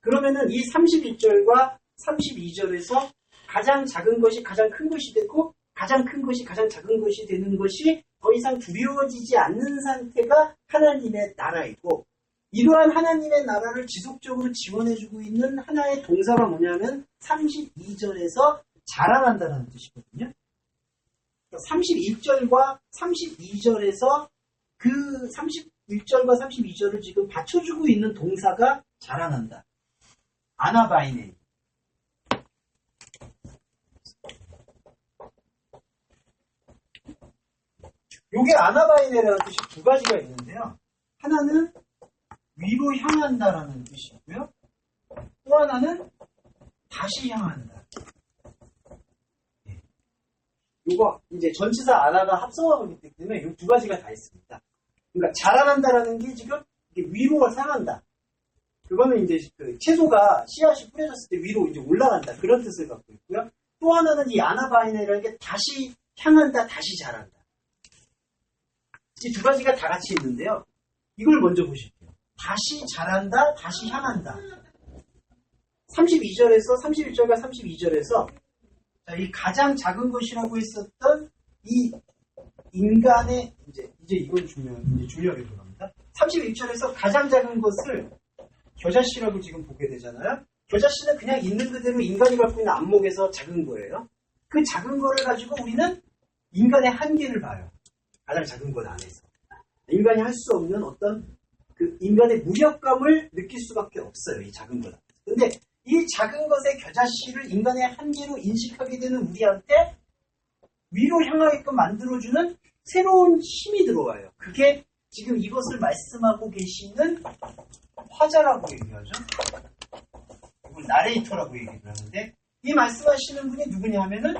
그러면은 이 31절과 32절에서 가장 작은 것이 가장 큰 것이 되고 가장 큰 것이 가장 작은 것이 되는 것이 더 이상 두려워지지 않는 상태가 하나님의 나라이고, 이러한 하나님의 나라를 지속적으로 지원해주고 있는 하나의 동사가 뭐냐면 32절에서 자라난다는 뜻이거든요. 31절과 32절에서 그 31절과 32절을 지금 받쳐주고 있는 동사가 자라난다. 아나바이네. 요게 아나바이네라는 뜻이 두 가지가 있는데요. 하나는 위로 향한다라는 뜻이고요. 또 하나는 다시 향한다. 요거 이제 전치사 아나가 합성하고 있기 때문에 요 두 가지가 다 있습니다. 그러니까 자라난다라는 게 지금 위로 향한다. 그거는 이제 그 채소가 씨앗이 뿌려졌을 때 위로 이제 올라간다. 그런 뜻을 갖고 있고요. 또 하나는 이 아나바이네라는 게 다시 향한다, 다시 자란다. 이 두 가지가 다 같이 있는데요. 이걸 먼저 보실게요. 다시 자란다, 다시 향한다. 32절에서 31절과 32절에서 이 가장 작은 것이라고 했었던 이 인간의 이제 이건 중요하게 들어갑니다. 31절에서 가장 작은 것을 겨자씨라고 지금 보게 되잖아요. 겨자씨는 그냥 있는 그대로 인간이 갖고 있는 안목에서 작은 거예요. 그 작은 거를 가지고 우리는 인간의 한계를 봐요. 가장 작은 것 안에서. 인간이 할 수 없는 어떤 그 인간의 무력감을 느낄 수밖에 없어요. 이 작은 것. 근데 이 작은 것의 겨자씨를 인간의 한계로 인식하게 되는 우리한테 위로 향하게끔 만들어주는 새로운 힘이 들어와요. 그게 지금 이것을 말씀하고 계시는 화자라고 얘기하죠. 이걸 나레이터라고 얘기를 하는데, 이 말씀하시는 분이 누구냐 하면은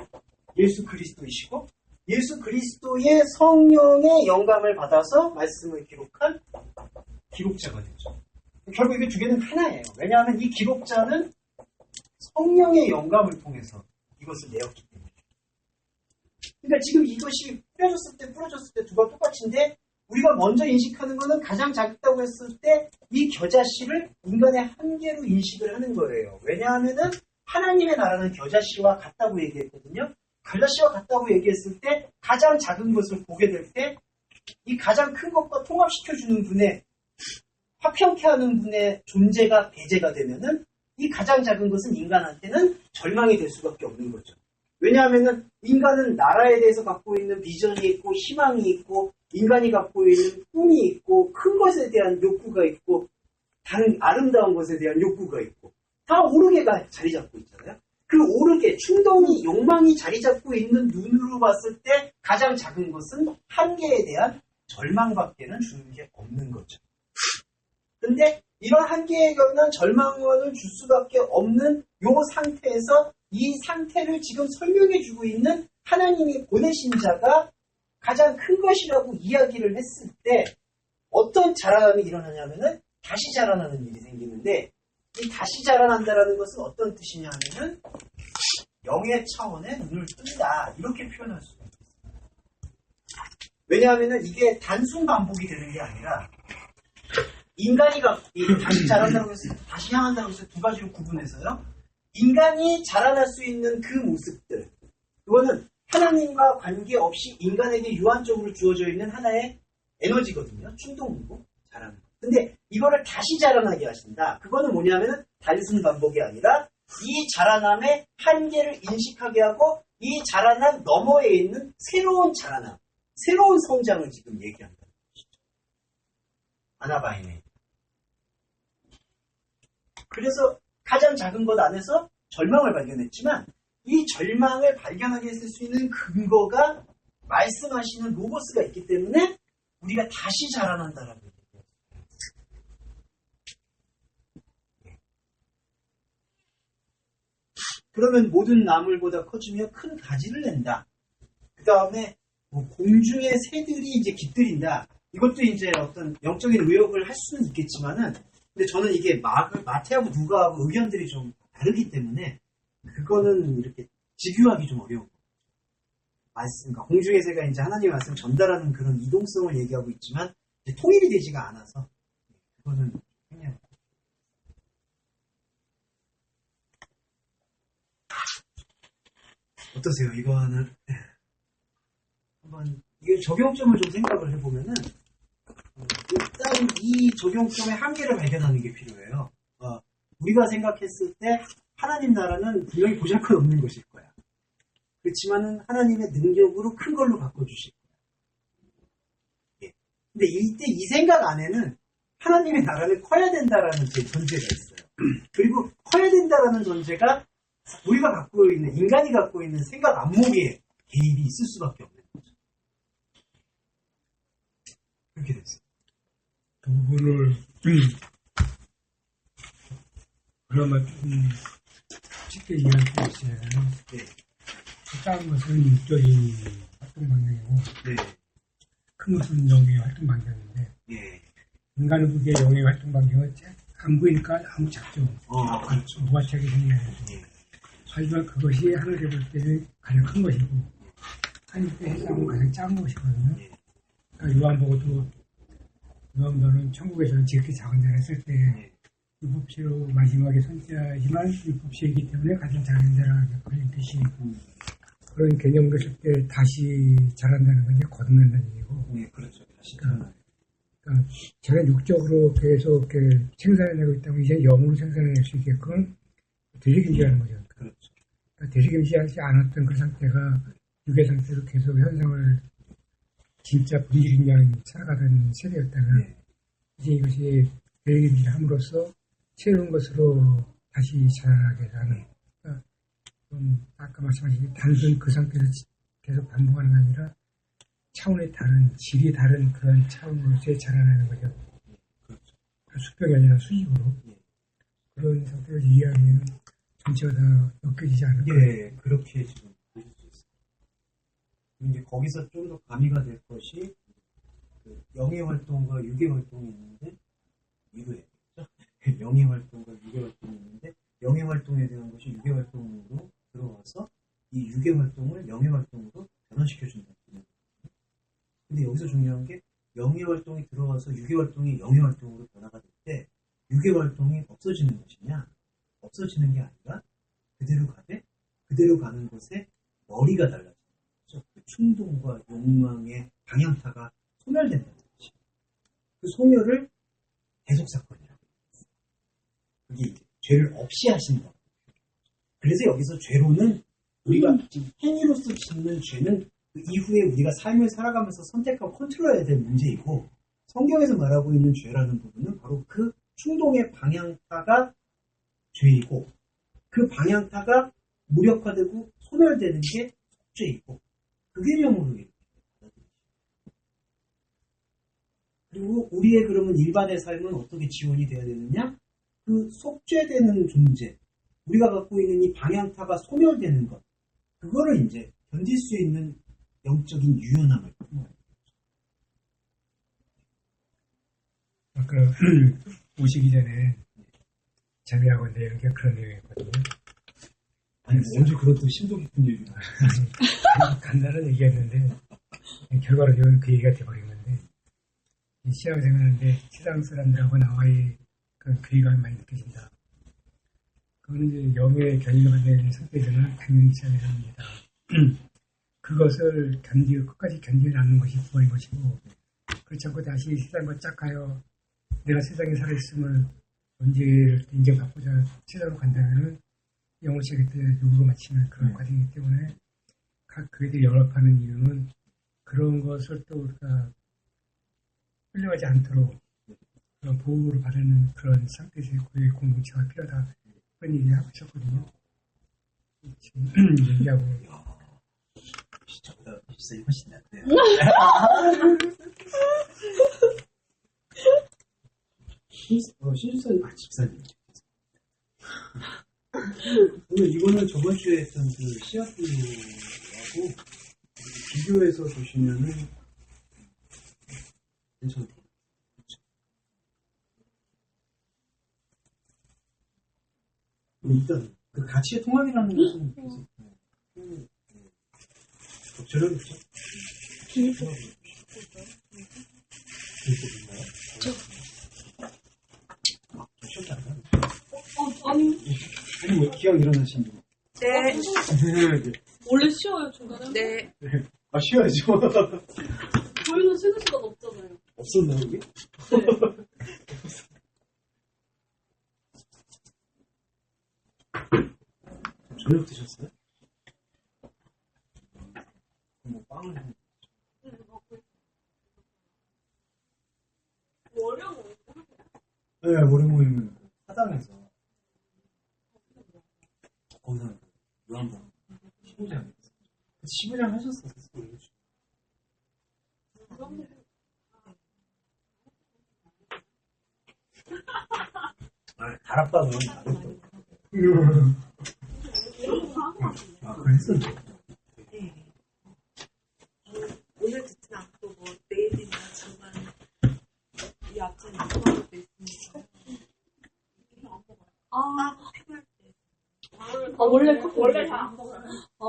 예수 그리스도이시고, 예수 그리스도의 성령의 영감을 받아서 말씀을 기록한 기록자가 되죠. 결국 이게 두 개는 하나예요. 왜냐하면 이 기록자는 성령의 영감을 통해서 이것을 내었기 때문에. 그러니까 지금 이것이 뿌려졌을 때 두가 똑같은데, 우리가 먼저 인식하는 것은 가장 작다고 했을 때 이 겨자씨를 인간의 한계로 인식을 하는 거예요. 왜냐하면은 하나님의 나라는 겨자씨와 같다고 얘기했거든요. 겨자씨와 같다고 얘기했을 때 가장 작은 것을 보게 될 때 이 가장 큰 것과 통합시켜주는 분의 화평케 하는 분의 존재가 배제가 되면은 이 가장 작은 것은 인간한테는 절망이 될 수밖에 없는 거죠. 왜냐하면은 인간은 나라에 대해서 갖고 있는 비전이 있고 희망이 있고 인간이 갖고 있는 꿈이 있고 큰 것에 대한 욕구가 있고 다른 아름다운 것에 대한 욕구가 있고 다 오르게가 자리 잡고 있잖아요. 그 오르게 충동이 욕망이 자리 잡고 있는 눈으로 봤을 때 가장 작은 것은 한계에 대한 절망밖에는 주는 게 없는 거죠. 근데 이런 한계에 관한 절망을 줄 수밖에 없는 요 상태에서 이 상태를 지금 설명해주고 있는 하나님이 보내신 자가 가장 큰 것이라고 이야기를 했을 때 어떤 자라남이 일어나냐면은 다시 자라나는 일이 생기는데 이 다시 자라난다라는 것은 어떤 뜻이냐 하면은 영의 차원에 눈을 뜬다 이렇게 표현할 수가 있어요. 왜냐하면은 이게 단순 반복이 되는 게 아니라 인간이 다시 자란다고 해서 다시 향한다고 해서 두 가지로 구분해서요. 인간이 자라날 수 있는 그 모습들 그거는 하나님과 관계없이 인간에게 유한적으로 주어져 있는 하나의 에너지거든요. 충동이고 자라는 거. 근데 이거를 다시 자라나게 하신다. 그거는 뭐냐면은 단순 반복이 아니라 이 자라남의 한계를 인식하게 하고 이 자라남 너머에 있는 새로운 자라남, 새로운 성장을 지금 얘기한다는 것이죠. 아나바이네. 그래서 가장 작은 것 안에서 절망을 발견했지만 이 절망을 발견하게 했을 수 있는 근거가 말씀하시는 로고스가 있기 때문에 우리가 다시 자라난다라고 얘기해요. 그러면 모든 나물보다 커지며 큰 가지를 낸다. 그 다음에 공중의 새들이 이제 깃들인다. 이것도 이제 어떤 영적인 의역을 할 수는 있겠지만은, 근데 저는 이게 마태하고 누가하고 의견들이 좀 다르기 때문에 그거는 이렇게 직유하기 좀 어려운 거예요. 그러니까 공중의 새가 이제 하나님의 말씀 전달하는 그런 이동성을 얘기하고 있지만 이제 통일이 되지가 않아서 그거는 그냥 어떠세요? 이거는 한번 이 적용점을 좀 생각을 해보면은 일단 이 적용점의 한계를 발견하는 게 필요해요. 우리가 생각했을 때 하나님 나라는 분명히 보잘것없는 것일 거야. 그렇지만은 하나님의 능력으로 큰 걸로 바꿔주실 거야. 예. 근데 이때 이 생각 안에는 하나님의 나라는 커야 된다라는 전제가 있어요. 그리고 커야 된다라는 전제가 우리가 갖고 있는, 인간이 갖고 있는 생각 안목에 개입이 있을 수밖에 없는 거죠. 그렇게 됐어요. 부분을 그러면 쉽게 이해할 수 있어요. 네. 작은 것은 육적인 활동 방향이고 네. 큰 것은 영의 활동 방향인데 예. 인간은 그게 영의 활동 방향은 안 보이니까 아무 작죠. 그렇죠. 무가치하게 생겨야죠. 예. 하지만 그것이 하늘에 볼 때는 가장 큰 것이고 하늘에 해상은 가장 작은 것이거든요. 예. 그러니까 요한복음도 너는 천국에서는 지극히 작은 자를 했을 때 예. 율법시로 마지막에 선지자지만 율법시이기 때문에 가장 작은 자라는 그런 뜻이 그런 개념을 했을 때 다시 자란다는 건 이제 거듭난다는 얘기고 네, 그렇죠. 다시 그러니까 제가 육적으로 계속 이렇게 생산해내고 있다면 이제 영으로 생산해낼 수 있게끔 되새김질하는 거죠. 그렇죠. 그러니까 되새김질하지 않았던 그 상태가 육의 상태로 계속 현상을 진짜 분리신경 살아가던 세대였다면 네. 이제 이것이 되새김질함으로써 새로운 것으로 다시 자라나게 하는 그러니까 아까 말씀하신 단순 그 상태에서 계속 반복하는 게 아니라 차원이 다른 질이 다른 그런 차원으로서의 자라나는 거죠. 그렇죠. 수평이 아니라 수직으로 예. 그런 상태를 이해하면 전체가 다 엮여지지 않을까. 예, 그렇게 지금 보실 수 있어요. 이제 거기서 좀 더 가미가 될 것이 그 영의 활동과 육의 활동이 있는데 이거예요. 영의 활동과 육의 활동이 있는데 영의 활동에 대한 것이 육의 활동으로 들어와서 이 육의 활동을 영의 활동으로 변화시켜준다. 근데 여기서 중요한 게 영의 활동이 들어와서 육의 활동이 영의 활동으로 변화가 될 때 육의 활동이 없어지는 것이냐? 없어지는 게 아니라 그대로 가되 그대로 가는 것에 머리가 달라지는 거죠. 그 충동과 욕망의 방향타가 소멸된다는 것이죠. 그 소멸을 계속 죄를 없이 하신다. 그래서 여기서 죄로는 우리가 지금 행위로서 짓는 죄는 그 이후에 우리가 삶을 살아가면서 선택하고 컨트롤해야 될 문제이고, 성경에서 말하고 있는 죄라는 부분은 바로 그 충동의 방향타가 죄이고, 그 방향타가 무력화되고 소멸되는 게 속죄이고, 그 개념으로 이렇게 받아들이죠. 그리고 우리의 그러면 일반의 삶은 어떻게 지원이 돼야 되느냐? 그 속죄되는 존재, 우리가 갖고 있는 이 방향타가 소멸되는 것, 그거를 이제 견딜 수 있는 영적인 유연함을 품어요. 아까 오시기 전에 자매하고 내는 게 그런 내용이거든요. 아니, 언제 그런 또 심도 깊은 얘기를 간단한 얘기였는데 결과로 그 얘기가 돼버리는데, 신앙생활하는데 세상 사람들하고 나와의 그 괴리감이 많이 느껴진다. 그거는 이제 영의 견인을 되는 상태에서는 당연히 있어야 합니다. 그것을 끝까지 견디지 않는 것이 구원인 것이고, 그렇지 않고 다시 세상과 짝하여 내가 세상에 살아있음을 존재를 인정받고자 세상으로 간다면은 영을 시작할 때 누구로 마치는 그런 과정이기 때문에 각 그에들 연합하는 이유는 그런 것을 또 우리가 흘려가지 않도록 그런 보호를 받는 그런 상태에서의 고유의 공동체가 필요하다, 그런 얘기하고 있었거든요. 얘기하고 저보다 집사님 훨씬 낫네요. 신집사님, 집사님. 오늘 이거는 저번 주에 했던 그 씨앗들하고 비교해서 보시면은 괜찮아요. 일단 그 가치의 통합이라는 것은 계속 적절하겠죠? 쉬었다 안 가요? 아니, 아니 뭐 기왕 일어나신 분. 네. 원래 쉬어요, 중간에? 네. 아 쉬어야죠. 저희는 쉬는 시간 없잖아요. 없었나요 이게? 저녁 드셨어요? 뭐 빵을 네, 월요 모임은 사당에서 거기서 요한복 15장 15장 하셨어. 다락방은 다르죠. 아, 그랬었네. 네. 오늘 듣진 않고 뭐 내일이나 주말 이 앞전에 이동한 것도 있으니까. 아, 피곤할 때. 원래 커피 원래 잘 안 먹어요. 아,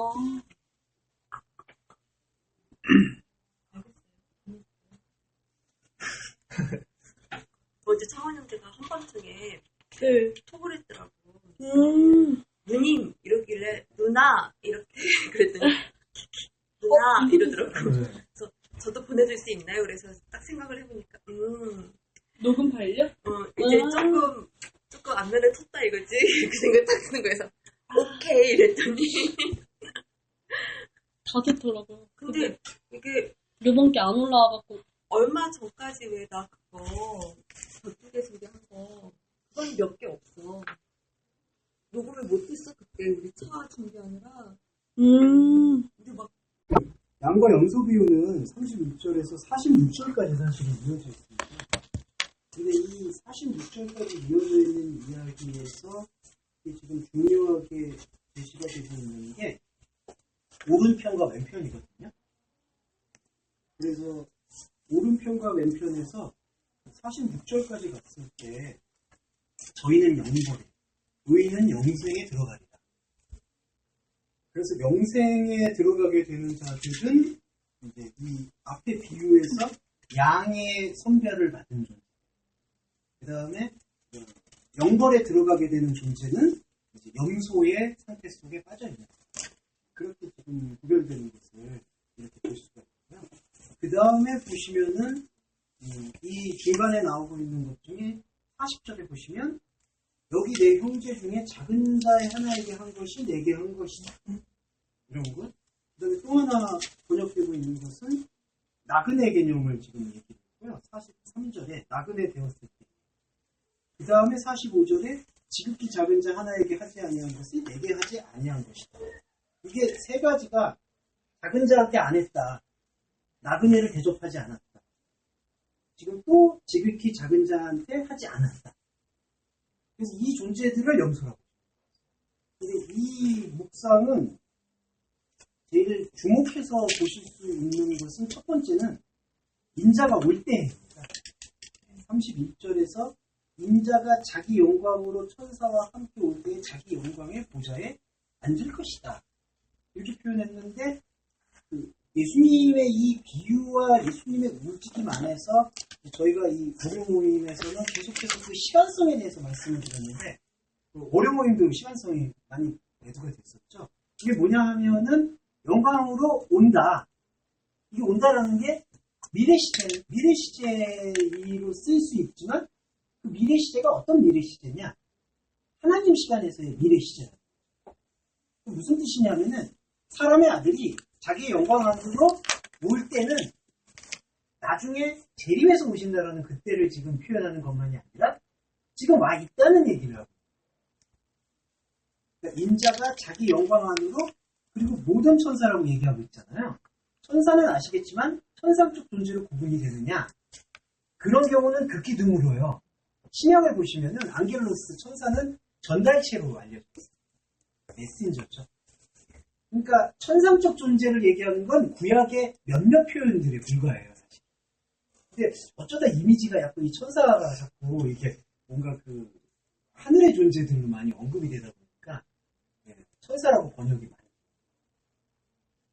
어제 창원 형제가 한밤중에 네. 톡을 했더라고. 누님 이러길래 누나 이렇게 그랬더니 누나 이러더라고. 그래서 저도 보내줄 수 있나요? 그래서 딱 생각을 해보니까 녹음 파일요? 이제 조금 안면에 텄다 이거지. 그 생각 딱 드는 거여서 오케이 이랬더니 다 듣더라고요. 근데 이게 이번 게 안 올라와갖고. 얼마 전까지 왜 나 그거 저쪽에 소개한 거 그건 몇 개 없어. 녹음을 못했어 그때 우리 차 준비하느라. 근데 막 양과 염소 비유는 36절에서 46절까지 사실은 이어져 있습니다. 근데 이 46절까지 이어져 있는 이야기에서 지금 중요하게 제시가 되고 있는 게 오른편과 왼편이거든요. 그래서 오른편과 왼편에서 46절까지 갔을 때 저희는 영벌에, 의인은 영생에 들어가리라. 그래서 영생에 들어가게 되는 자들은 이제 이 앞에 비유에서 양의 선별을 받은 존재. 그 다음에 영벌에 들어가게 되는 존재는 이제 염소의 상태 속에 빠져 있는. 그렇게 지금 구별되는 것을 이렇게 볼 수가 있고요. 그 다음에 보시면은 이 중간에 나오고 있는 것 중에 40절에 보시면 여기 내 형제 중에 작은 자의 하나에게 한 것이 내게 한 것이다. 이런 것. 그 다음에 또 하나 번역되고 있는 것은 나그네 개념을 지금 얘기했고요. 43절에 나그네 되었을 때. 그 다음에 45절에 지극히 작은 자 하나에게 하지 아니한 것이 내게 하지 아니한 것이다. 이게 세 가지가 작은 자한테 안 했다. 나그네를 대접하지 않았다. 지금 또 지극히 작은 자한테 하지 않았다. 그래서 이 존재들을 염소라고. 근데 이 묵상은 제일 주목해서 보실 수 있는 것은 첫 번째는 인자가 올 때입니다. 31절에서 인자가 자기 영광으로 천사와 함께 올 때에 자기 영광의 보좌에 앉을 것이다. 이렇게 표현했는데 예수님의 이 비유와 예수님의 움직임 안에서 저희가 이 월요 모임에서는 계속해서 그 시간성에 대해서 말씀을 드렸는데 월요 모임도 시간성이 많이 대두가 됐었죠. 이게 뭐냐 하면은 영광으로 온다. 이게 온다라는 게 미래 시제로 쓸 수 있지만 그 미래 시제가 어떤 미래 시제냐? 하나님 시간에서의 미래 시제다. 무슨 뜻이냐면은 사람의 아들이 자기의 영광 안으로 올 때는 나중에 재림해서 오신다라는 그때를 지금 표현하는 것만이 아니라 지금 와 있다는 얘기를 하고. 그러니까 인자가 자기 영광 안으로 그리고 모든 천사라고 얘기하고 있잖아요. 천사는 아시겠지만 천상적 존재로 구분이 되느냐? 그런 경우는 극히 드물어요. 신약을 보시면은 안겔로스 천사는 전달체로 알려져 있어요. 메신저죠. 그러니까 천상적 존재를 얘기하는 건 구약의 몇몇 표현들에 불과해요, 사실. 근데 어쩌다 이미지가 약간 이 천사가 자꾸 이게 뭔가 그 하늘의 존재들로 많이 언급이 되다 보니까 천사라고 번역이 많이.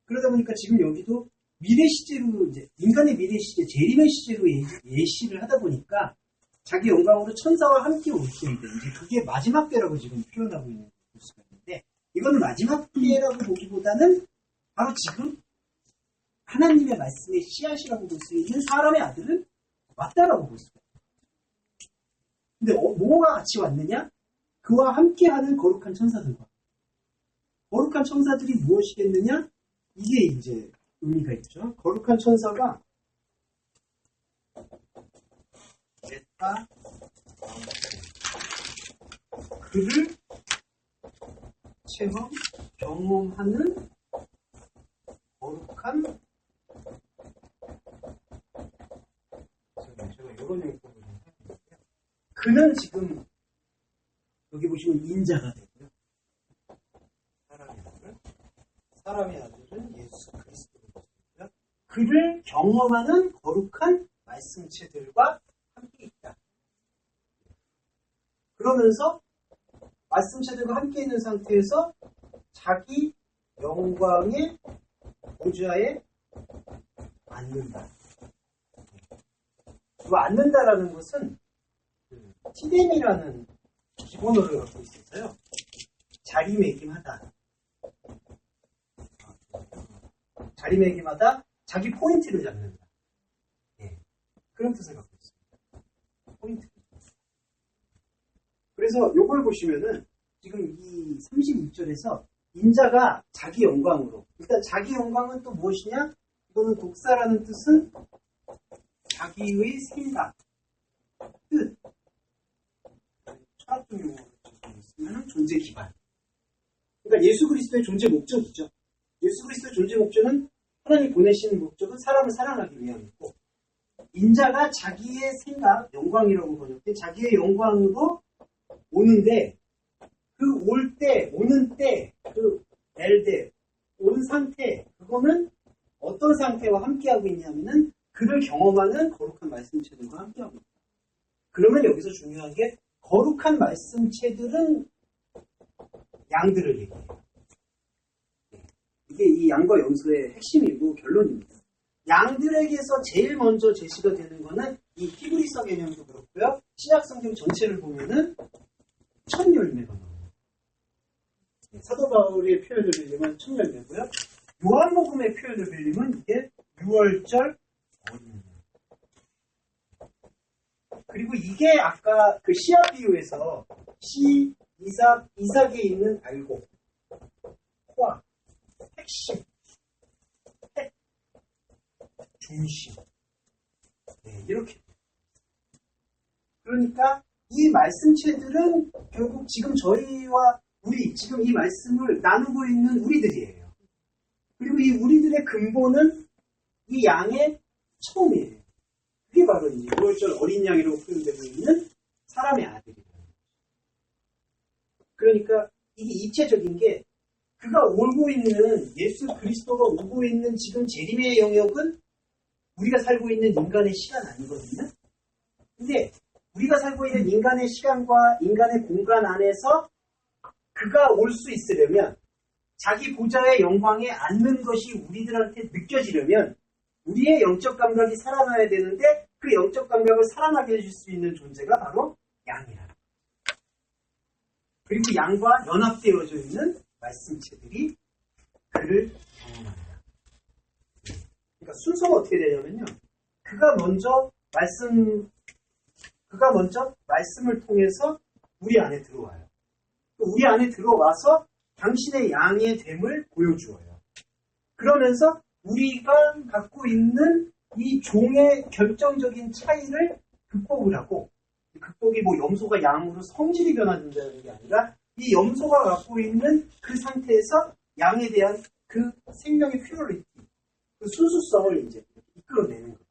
그러다 보니까 지금 여기도 미래 시제로 이제 인간의 미래 시제, 재림의 시제로 예시를 하다 보니까 자기 영광으로 천사와 함께 올 때인데 이제 그게 마지막 때라고 지금 표현하고 있는 볼 수가 있는데 이거는 마지막 때라고 보기보다는 바로 지금 하나님의 말씀의 씨앗이라고 볼 수 있는 사람의 아들은 왔다라고 볼 수가 있어요. 근데 뭐가 같이 왔느냐? 그와 함께하는 거룩한 천사들과. 거룩한 천사들이 무엇이겠느냐? 이게 이제 의미가 있죠. 거룩한 천사가 메타 그를 체험, 경험하는 거룩한 제가 이런 용법을 좀 해볼게요. 그는 지금 여기 보시면 인자가 되고요. 사람의 아들은 예수 그리스도로 되고요. 그를 경험하는 거룩한 말씀체들과 함께 있다. 그러면서 말씀체들과 함께 있는 상태에서 자기 영광의 보좌에 앉는다. 그 앉는다라는 것은 티뎀이라는 기본어를 갖고 있어서요. 자리매김하다. 자리매김하다. 자기 포인트를 잡는다. 예. 그런 뜻을 갖고 있습니다. 포인트. 그래서 요걸 보시면은 지금 이 36절에서 인자가 자기 영광으로 일단 자기 영광은 또 무엇이냐? 이거는 독사라는 뜻은 자기의 생각, 뜻, 철학적 용어로 쓰면 존재 기반. 그러니까 예수 그리스도의 존재 목적이죠. 예수 그리스도의 존재 목적은 하나님 보내시는 목적은 사람을 사랑하기 위함이고 인자가 자기의 생각, 영광이라고 번역돼 자기의 영광으로 오는데 그 올 때, 오는 때, 그 엘데, 온 상태 그거는 어떤 상태와 함께하고 있냐면은 그를 경험하는 거룩한 말씀체들과 함께하고 있다. 그러면 여기서 중요한 게 거룩한 말씀체들은 양들을 얘기해요. 이게 이 양과 염소의 핵심이고 결론입니다. 양들에게서 제일 먼저 제시가 되는 거는 이 히브리서 개념도 그렇고요. 신약 성경 전체를 보면은 첫 열매가 나와요. 사도 바울의 표현을 빌리면 첫 열매고요. 요한복음의 표현을 빌리면 이게 6월절 어린 양. 그리고 이게 아까 그 씨앗 비유에서 이삭에 있는 알곡, 포화, 핵심, 핵, 중심. 네, 이렇게. 그러니까 이 말씀체들은 결국 지금 저희와 지금 이 말씀을 나누고 있는 우리들이에요. 그리고 이 우리들의 근본은 이 양의 처음이에요. 그게 바로 이제 6월절 어린 양이라고 표현되고 있는 사람의 아들이에요. 그러니까 이게 입체적인 게 그가 오고 있는 예수 그리스도가 오고 있는 지금 재림의 영역은 우리가 살고 있는 인간의 시간 아니거든요. 근데 우리가 살고 있는 인간의 시간과 인간의 공간 안에서 그가 올 수 있으려면 자기 보좌의 영광에 앉는 것이 우리들한테 느껴지려면 우리의 영적 감각이 살아나야 되는데 그 영적 감각을 살아나게 해줄 수 있는 존재가 바로 양이라. 그리고 양과 연합되어져 있는 말씀체들이 그를 경험한다. 그러니까 순서가 어떻게 되냐면요. 그가 먼저 말씀을 통해서 우리 안에 들어와요. 우리 안에 들어와서 당신의 양의 됨을 보여주어요. 그러면서 우리가 갖고 있는 이 종의 결정적인 차이를 극복을 하고, 극복이 뭐 염소가 양으로 성질이 변화된다는 게 아니라 이 염소가 갖고 있는 그 상태에서 양에 대한 그 생명의 퓨어리티, 그 순수성을 이제 이끌어내는 거죠.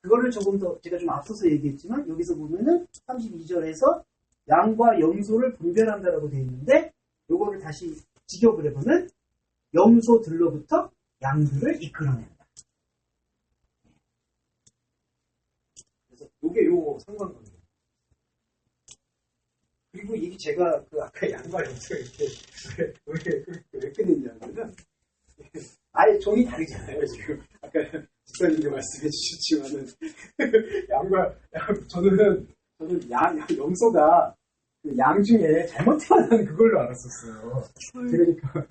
그거를 조금 더 제가 좀 앞서서 얘기했지만 여기서 보면은 32절에서 양과 염소를 분별한다라고 되어 있는데 요거를 다시 직역을 해보면 염소들로부터 양들을 이끌어낸다. 그래서 요게 요 상관관계예요. 그리고 이게 제가 그 아까 양과 염소가 이렇게 왜 끊었냐면은 아예 종이 다르잖아요 지금. 아까 집사님도 말씀해 주셨지만은 저는 염소가 그 양 중에 잘못 태어난 그걸로 알았었어요. 그러니까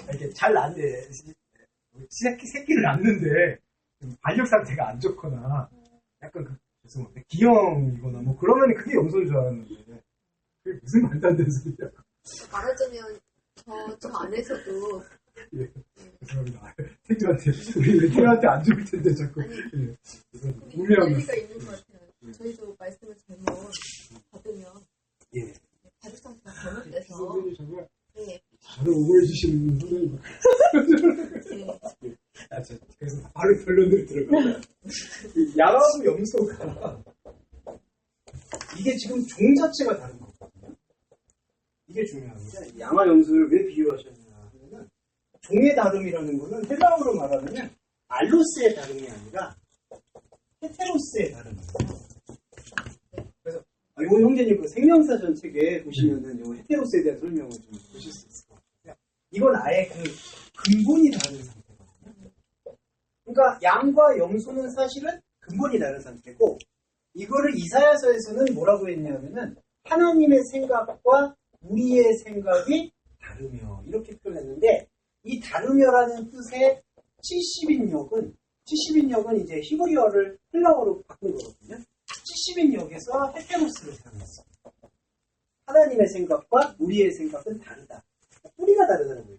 이렇게 잘 낳는데 새끼를 낳는데 발육 상태가 안 좋거나 약간 죄송한데 기형이거나 뭐 그러면 그게 염소인 줄 알았는데 그게 무슨 말도 안 되는 소리야. 말하자면 저 안에서도 예, 죄송합니다. 태교한테 안 좋을 텐데 자꾸. 예, 분명히 일리가 있는 것 같아요. 저희도 말씀을 잘못 받으면 예. 발육 상태가 잘못돼서 선생님 정말 네. 저를 오해해 주시는 선생님. 네. 그래서 바로 결론을 들어가요. 양하고 염소가 이게 지금 종 자체가 다른 거거든요. 이게 중요합니다. 양화 염소를 왜 비유하셨냐 하면은 종의 다름이라는 거는 헬라어로 말하면 알로스의 다름이 아니라 헤테로스의 다름이에요. 그래서 요 형제님 그 생명사전 책에 보시면은 요 헤테로스에 대한 설명을 좀 보실 수 있을 것 같아요. 이건 아예 그 근본이 다른 상태거든요. 그러니까 양과 염소는 사실은 근본이 다른 상태고 이거를 이사야서에서는 뭐라고 했냐면은 하나님의 생각과 우리의 생각이 다르며 이렇게 표현했는데 이 다르며라는 뜻의 70인역은 이제 히브리어를 헬라어로 바꾼 거거든요. 70인역에서 헤테로스를 사용했어요. 하나님의 생각과 우리의 생각은 다르다. 뿌리가 다르다는 거예요.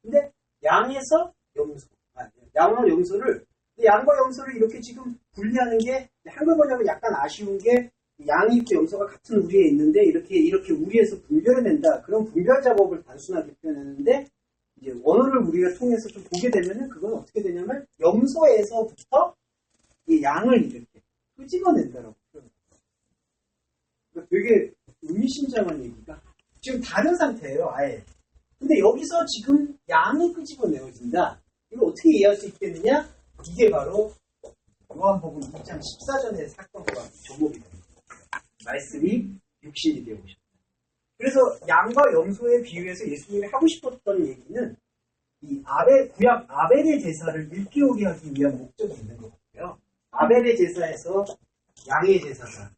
근데 양에서 염소, 양과 염소를 이렇게 지금 분리하는 게 한글 번역은 약간 아쉬운 게 양이 있고 염소가 같은 우리에 있는데 이렇게 우리에서 분별해낸다. 그런 분별 작업을 단순하게 표현했는데 이제 원어를 우리가 통해서 좀 보게 되면은 그건 어떻게 되냐면 염소에서부터 이 양을 이렇게 끄집어낸다라고 표현해요. 그러니까 되게 의미심장한 얘기가 지금 다른 상태예요, 아예. 근데 여기서 지금 양이 끄집어내어진다. 이걸 어떻게 이해할 수 있겠느냐? 이게 바로 요한복음 2장 14절의 사건과 접목이 됩니다. 말씀이 육신이 되어 오셨다. 그래서 양과 염소의 비유에서 예수님이 하고 싶었던 얘기는 이 구약 아벨의 제사를 일깨우게 하기 위한 목적이 있는 것 같아요. 아벨의 제사에서 양의 제사가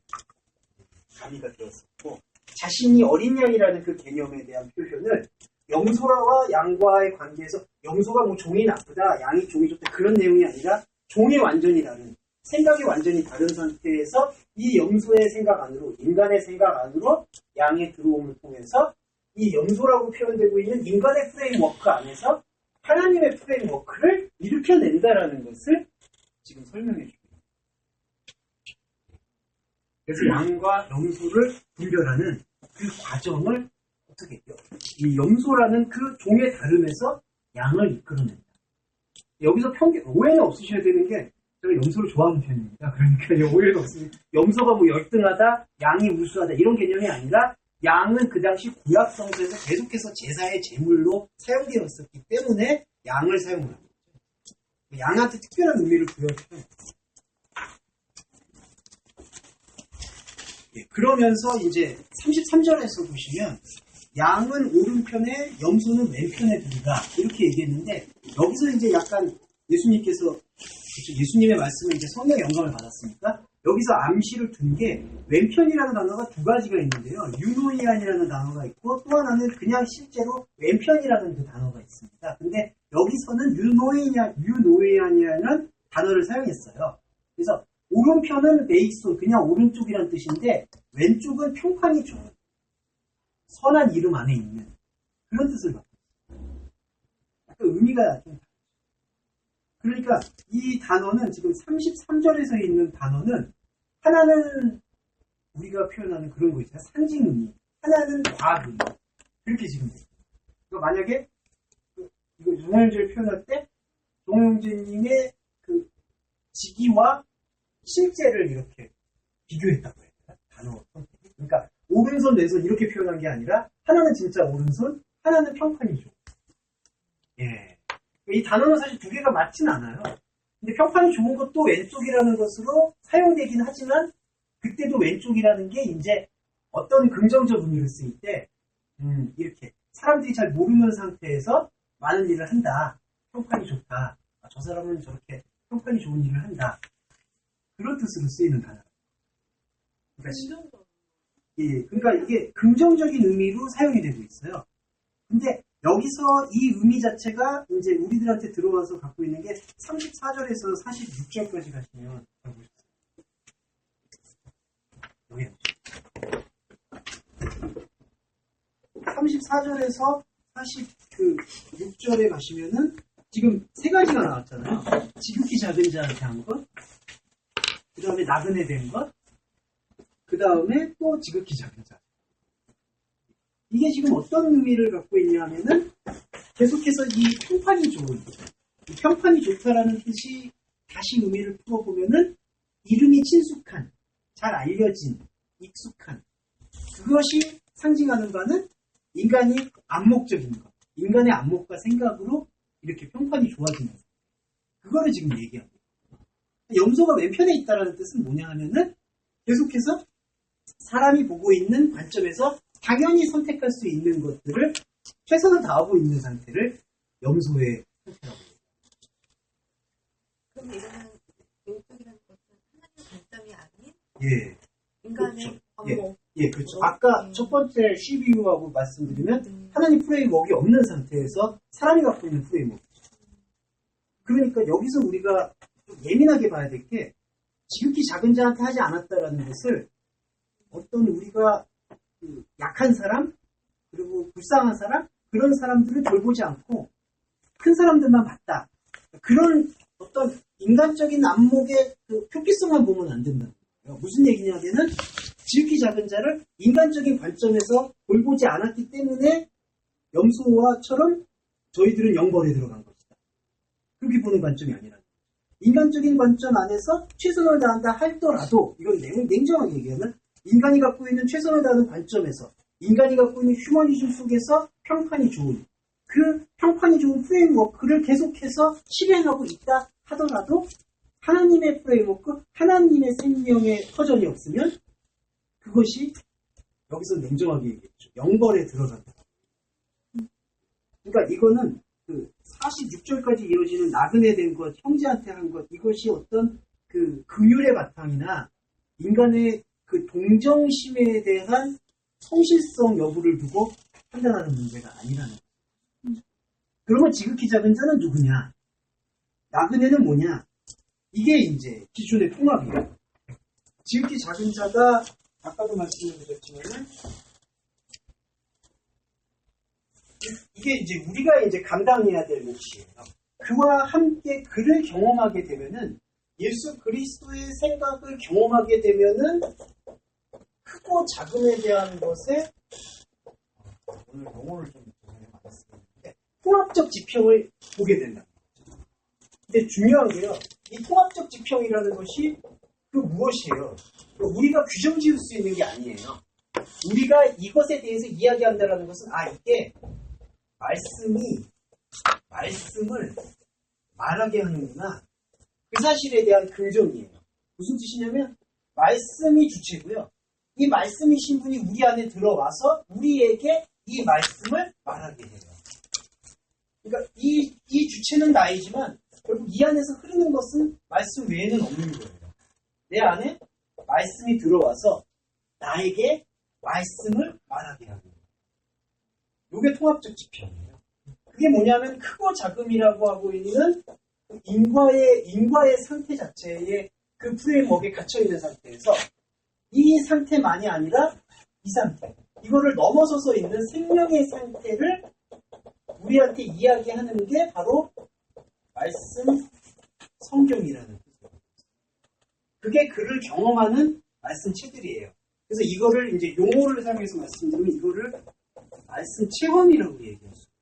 가미가 되었었고 자신이 어린 양이라는 그 개념에 대한 표현을 염소와 양과의 관계에서 염소가 뭐 종이 나쁘다, 양이 종이 좋다 그런 내용이 아니라 종이 완전히 다른 생각이 완전히 다른 상태에서 이 염소의 생각 안으로, 인간의 생각 안으로 양의 들어옴을 통해서 이 염소라고 표현되고 있는 인간의 프레임워크 안에서 하나님의 프레임워크를 일으켜낸다라는 것을 지금 설명해 줍니다. 그래서 양과 염소를 분별하는 그 과정을 어떻게 해요? 이 염소라는 그 종의 다름에서 양을 이끌어낸다. 여기서 오해는 없으셔야 되는 게 제가 염소를 좋아하는 편입니다. 그러니까 오해는 없으면 염소가 뭐 열등하다, 양이 우수하다 이런 개념이 아니라 양은 그 당시 구약 성서에서 계속해서 제사의 제물로 사용되었었기 때문에 양을 사용을 합니다. 양한테 특별한 의미를 부여해요. 그러면서 이제 33절에서 보시면 양은 오른편에 염소는 왼편에 두리라 이렇게 얘기했는데 여기서 이제 약간 예수님께서 그렇죠? 예수님의 말씀은 이제 성령의 영감을 받았으니까 여기서 암시를 둔 게 왼편이라는 단어가 두 가지가 있는데요. 유노이안이라는 단어가 있고 또 하나는 그냥 실제로 왼편이라는 그 단어가 있습니다. 근데 여기서는 유노이안이라는 단어를 사용했어요. 그래서 오른편은 메익손 그냥 오른쪽이라는 뜻인데 왼쪽은 평판이 좋은 선한 이름 안에 있는 그런 뜻을 갖고 있어요. 약간 의미가 좀 그러니까 이 단어는 지금 33절에서 있는 단어는 하나는 우리가 표현하는 그런 거 있잖아요. 상징 의미, 하나는 과학 의미. 그렇게 지금 돼요. 그러니까 만약에 이거 정영재를 표현할 때 정영재님의 그 직위와 실제를 이렇게 비교했다고 해요. 단어 선택. 그러니까 오른손 왼손 이렇게 표현한 게 아니라 하나는 진짜 오른손, 하나는 평판이죠. 예. 이 단어는 사실 두 개가 맞진 않아요. 근데 평판이 좋은 것도 왼쪽이라는 것으로 사용되긴 하지만 그때도 왼쪽이라는 게 이제 어떤 긍정적 의미를 쓰일 때 이렇게 사람들이 잘 모르는 상태에서 많은 일을 한다. 평판이 좋다. 아, 저 사람은 저렇게 평판이 좋은 일을 한다. 그런 뜻으로 쓰이는 단어. 그러니까, 예, 그러니까 이게 긍정적인 의미로 사용이 되고 있어요. 근데 여기서 이 의미 자체가 이제 우리들한테 들어와서 갖고 있는 게 34절에서 46절까지 가시면 보셨어요. 여기 34절에서 46절에 가시면은 지금 세 가지가 나왔잖아요. 지극히 작은 자한테 한 것, 그 다음에 나그네 된 것, 그 다음에 또 지극히 작은 자. 이게 지금 어떤 의미를 갖고 있냐 하면은 계속해서 이 평판이 좋은, 이 평판이 좋다라는 뜻이 다시 의미를 풀어보면은 이름이 친숙한, 잘 알려진, 익숙한 그것이 상징하는 바는 인간이 안목적인 것, 인간의 안목과 생각으로 이렇게 평판이 좋아지는 것. 그거를 지금 얘기하고 있어요. 염소가 왼편에 있다라는 뜻은 뭐냐 하면은 계속해서 사람이 보고 있는 관점에서 당연히 선택할 수 있는 것들을 최선을 다하고 있는 상태를 염소의 상태라고 해요. 그럼 이거는 왼쪽이라는 것은 하나님의 관점이 아닌 예. 인간의 그렇죠. 안목. 예, 그렇죠. 아까 첫 번째 CBU하고 말씀드리면 하나님 프레임워크가 없는 상태에서 사람이 갖고 있는 프레임워크. 그러니까 여기서 우리가 좀 예민하게 봐야 될 게 지극히 작은 자한테 하지 않았다라는 것을 어떤 우리가 그 약한 사람 그리고 불쌍한 사람 그런 사람들을 돌보지 않고 큰 사람들만 봤다. 그런 어떤 인간적인 안목의 그 표피성만 보면 안 된다는 거예요. 무슨 얘기냐면은 지극히 작은 자를 인간적인 관점에서 돌보지 않았기 때문에 염소와처럼 저희들은 영벌에 들어간 것이다. 그렇게 보는 관점이 아니라 인간적인 관점 안에서 최선을 다한다 할더라도 이건 냉정하게 얘기하면 인간이 갖고 있는 최선을 다하는 관점에서 인간이 갖고 있는 휴머니즘 속에서 평판이 좋은 그 평판이 좋은 프레임워크를 계속해서 실행하고 있다 하더라도 하나님의 프레임워크, 하나님의 생명의 터전이 없으면 그것이 여기서 냉정하게 얘기했죠. 영벌에 들어간다. 그러니까 이거는 그 46절까지 이어지는 나그네 된 것, 형제한테 한 것, 이것이 어떤 그 긍휼의 바탕이나 인간의 그 동정심에 대한 성실성 여부를 두고 판단하는 문제가 아니라는 거예요. 그러면 지극히 작은 자는 누구냐? 나그네는 뭐냐? 이게 이제 기존의 통합이에요. 지극히 작은 자가 아까도 말씀을 드렸지만은 이게 이제 우리가 이제 감당해야 될 몫이에요. 그와 함께 그를 경험하게 되면은 예수 그리스도의 생각을 경험하게 되면은 크고 작음에 대한 것에 오늘 용어를 좀 많이 쓰는데 통합적 지평을 보게 된다. 근데 중요한 게요. 이 통합적 지평이라는 것이 그 무엇이에요? 우리가 규정 지을 수 있는 게 아니에요. 우리가 이것에 대해서 이야기한다는 것은 이게 말씀을 말하게 하는구나. 그 사실에 대한 긍정이에요. 무슨 뜻이냐면 말씀이 주체고요. 이 말씀이신 분이 우리 안에 들어와서 우리에게 이 말씀을 말하게 해요. 그러니까 이 주체는 나이지만 결국 이 안에서 흐르는 것은 말씀 외에는 없는 거예요. 내 안에 말씀이 들어와서 나에게 말씀을 말하게 하는 거예요. 이게 통합적 지평이에요. 그게 뭐냐면 크고 작음이라고 하고 있는 인과의 상태 자체의 그 프레임워크에 갇혀있는 상태에서 이 상태만이 아니라 이 상태, 이거를 넘어서서 있는 생명의 상태를 우리한테 이야기하는 게 바로 말씀 성경이라는 뜻이에요. 그게 그를 경험하는 말씀체들이에요. 그래서 이거를 이제 용어를 사용해서 말씀드리면 이거를 말씀 체험이라고 얘기할 수 있어요.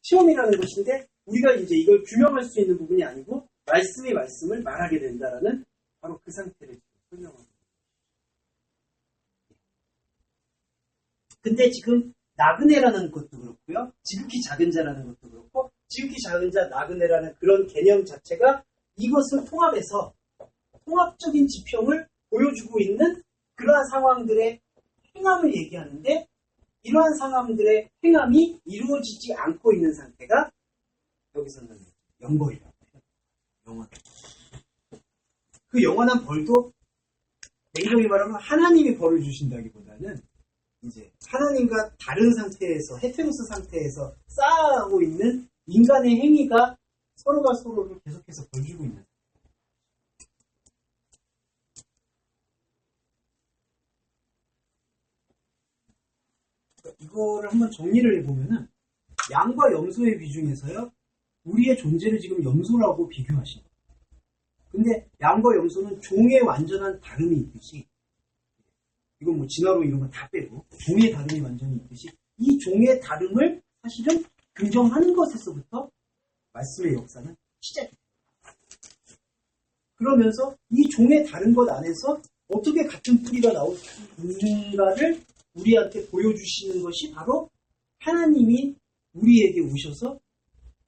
체험이라는 것인데 우리가 이제 이걸 규명할 수 있는 부분이 아니고 말씀이 말씀을 말하게 된다라는 바로 그 상태를 설명합니다. 근데 지금 나그네라는 것도 그렇고요. 지극히 작은 자라는 것도 그렇고 지극히 작은 자 나그네라는 그런 개념 자체가 이것을 통합해서 통합적인 지평을 보여주고 있는 그러한 상황들의 행함을 얘기하는데 이러한 상황들의 행함이 이루어지지 않고 있는 상태가 여기서는 영벌이라고 해요. 영원. 그 영원한 벌도 냉정히 말하면 하나님이 벌을 주신다기보다는 이제 하나님과 다른 상태에서 헤테로스 상태에서 쌓아가고 있는 인간의 행위가 서로가 서로를 계속해서 벌 주고 있는. 이거를 한번 정리를 해보면은 양과 염소의 비중에서요 우리의 존재를 지금 염소라고 비교하신 거예요. 근데 양과 염소는 종의 완전한 다름이 있듯이 이건 뭐 진화로 이런 거 다 빼고 종의 다름이 완전히 있듯이 이 종의 다름을 사실은 긍정하는 것에서부터 말씀의 역사는 시작이 돼요. 그러면서 이 종의 다른 것 안에서 어떻게 같은 뿌리가 나올 수 있는가를 우리한테 보여주시는 것이 바로 하나님이 우리에게 오셔서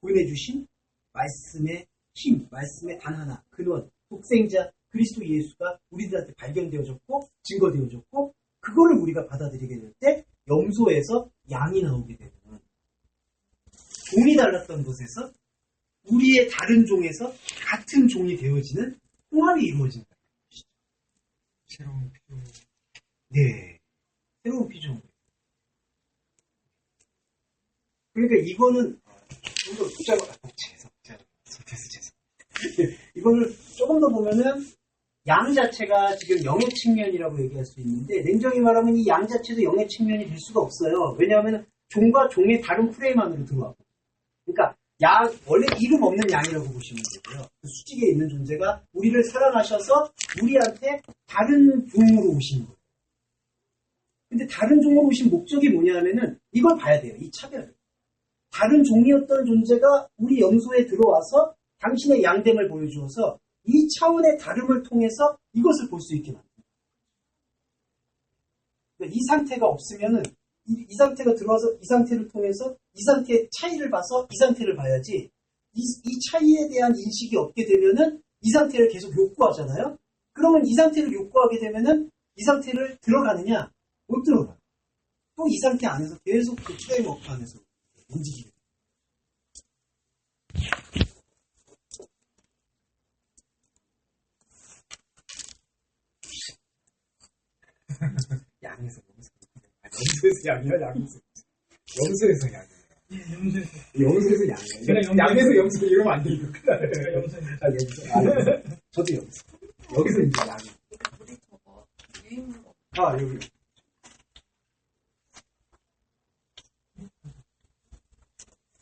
보내주신 말씀의 힘, 말씀의 단 하나, 근원, 독생자 그리스도 예수가 우리들한테 발견되어졌고 증거되어졌고 그거를 우리가 받아들이게 될 때 염소에서 양이 나오게 되는 종이 달랐던 곳에서 우리의 다른 종에서 같은 종이 되어지는 통합이 이루어진다. 새로운 피조. 네. 새로운 피조. 그러니까 이거는 좀 더 이거를 조금 더 보면은 양 자체가 지금 영의 측면이라고 얘기할 수 있는데 냉정히 말하면 이 양 자체도 영의 측면이 될 수가 없어요. 왜냐하면 종과 종의 다른 프레임 안으로 들어왔고 그러니까 양, 원래 이름 없는 양이라고 보시면 되고요. 그 수직에 있는 존재가 우리를 사랑하셔서 우리한테 다른 종으로 오신 거예요. 근데 다른 종으로 오신 목적이 뭐냐면은 이걸 봐야 돼요. 이 차별을. 다른 종이었던 존재가 우리 염소에 들어와서 당신의 양됨을 보여주어서 이 차원의 다름을 통해서 이것을 볼 수 있게 만듭니다. 그러니까 이 상태가 없으면은 이 상태가 들어와서 이 상태를 통해서 이 상태의 차이를 봐서 이 상태를 봐야지 이 차이에 대한 인식이 없게 되면은 이 상태를 계속 욕구하잖아요. 그러면 이 상태를 욕구하게 되면은 이 상태를 들어가느냐? 못 들어가. 또 이 상태 안에서 계속 그 프레임워크 안에서 움직이게 돼. 양에서 염소에서 양이야, 양에서 염소에서 양이에요. 염소에서. 염소에서 양. 제가 양에서 염소 이러면 안 되니까. 제가 염소에서. 아, 염소. 아, 염소. 저도 염소. 여기서 이제 양. 우리 저거 유인물 아, 여기.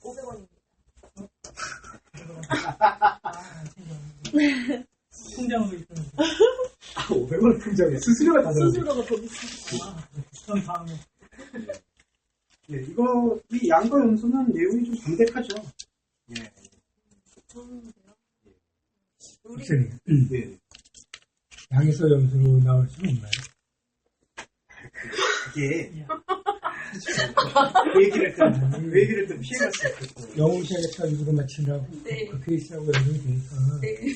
500원입니다. 통장으로 있던. 아, 500원 통장에 수수료가 다 들어가요. 수수료가 더 비싸. 그럼 다음에. 예, 이 양과 염소는 내용이 좀 담백하죠. 예. 좋은데요? 우리 목소리. 예. 양에서 염소로 나올 수는 없나요? 그게 그 얘기를 또 피해갈 수 있겠고. 영웅시하게 쳐가지고 맞추려고 네. 그 케이스하고 연동이 되니까 네.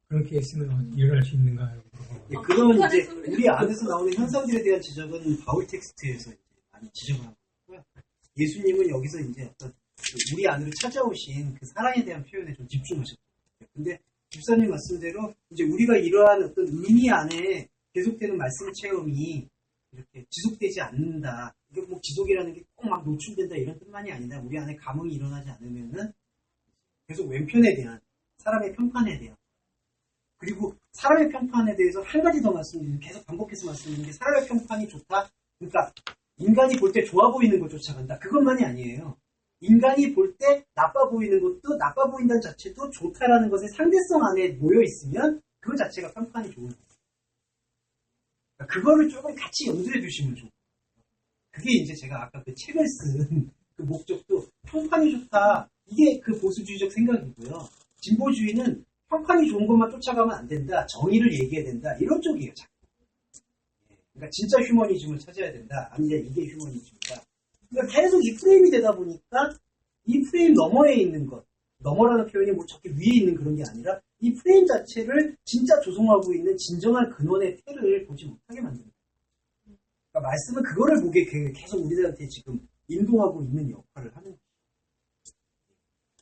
그런 케이스는 일어날 수 있는가요? 예, 그런 북한의 이제 소리가 우리 안에서 나오는 현상들에 대한 지적은 바울 텍스트에서 이제 많이 지적하는 거고요. 예수님은 여기서 이제 어떤 우리 안으로 찾아오신 그 사랑에 대한 표현에 좀 집중하셨거든요. 근데 집사님 말씀대로 이제 우리가 이러한 어떤 의미 안에 계속되는 말씀 체험이 이렇게 지속되지 않는다. 이게 뭐 지속이라는 게 꼭 막 노출된다 이런 뜻만이 아니다. 우리 안에 감흥이 일어나지 않으면은 계속 왼편에 대한 사람의 평판에 대한 그리고 사람의 평판에 대해서 한 가지 더 말씀드리면 계속 반복해서 말씀드리는 게 사람의 평판이 좋다. 그러니까 인간이 볼 때 좋아 보이는 걸 쫓아간다. 그것만이 아니에요. 인간이 볼 때 나빠 보이는 것도 나빠 보인다는 자체도 좋다라는 것의 상대성 안에 모여 있으면 그 자체가 평판이 좋은 거예요. 그러니까 그거를 조금 같이 염두에 두시면 좋아요. 그게 이제 제가 아까 그 책을 쓴 그 목적도 평판이 좋다. 이게 그 보수주의적 생각이고요. 진보주의는 평판이 좋은 것만 쫓아가면 안 된다. 정의를 얘기해야 된다. 이런 쪽이에요. 자꾸. 그러니까 진짜 휴머니즘을 찾아야 된다. 아니야 이게 휴머니즘이다. 그러니까 계속 이 프레임이 되다 보니까 이 프레임 너머에 있는 것, 너머라는 표현이 뭐 저렇게 위에 있는 그런 게 아니라 이 프레임 자체를 진짜 조성하고 있는 진정한 근원의 태를 보지 못하게 만듭니다. 그러니까 말씀은 그거를 보게 계속 우리들한테 지금 인도하고 있는 역할을 하는 거예요.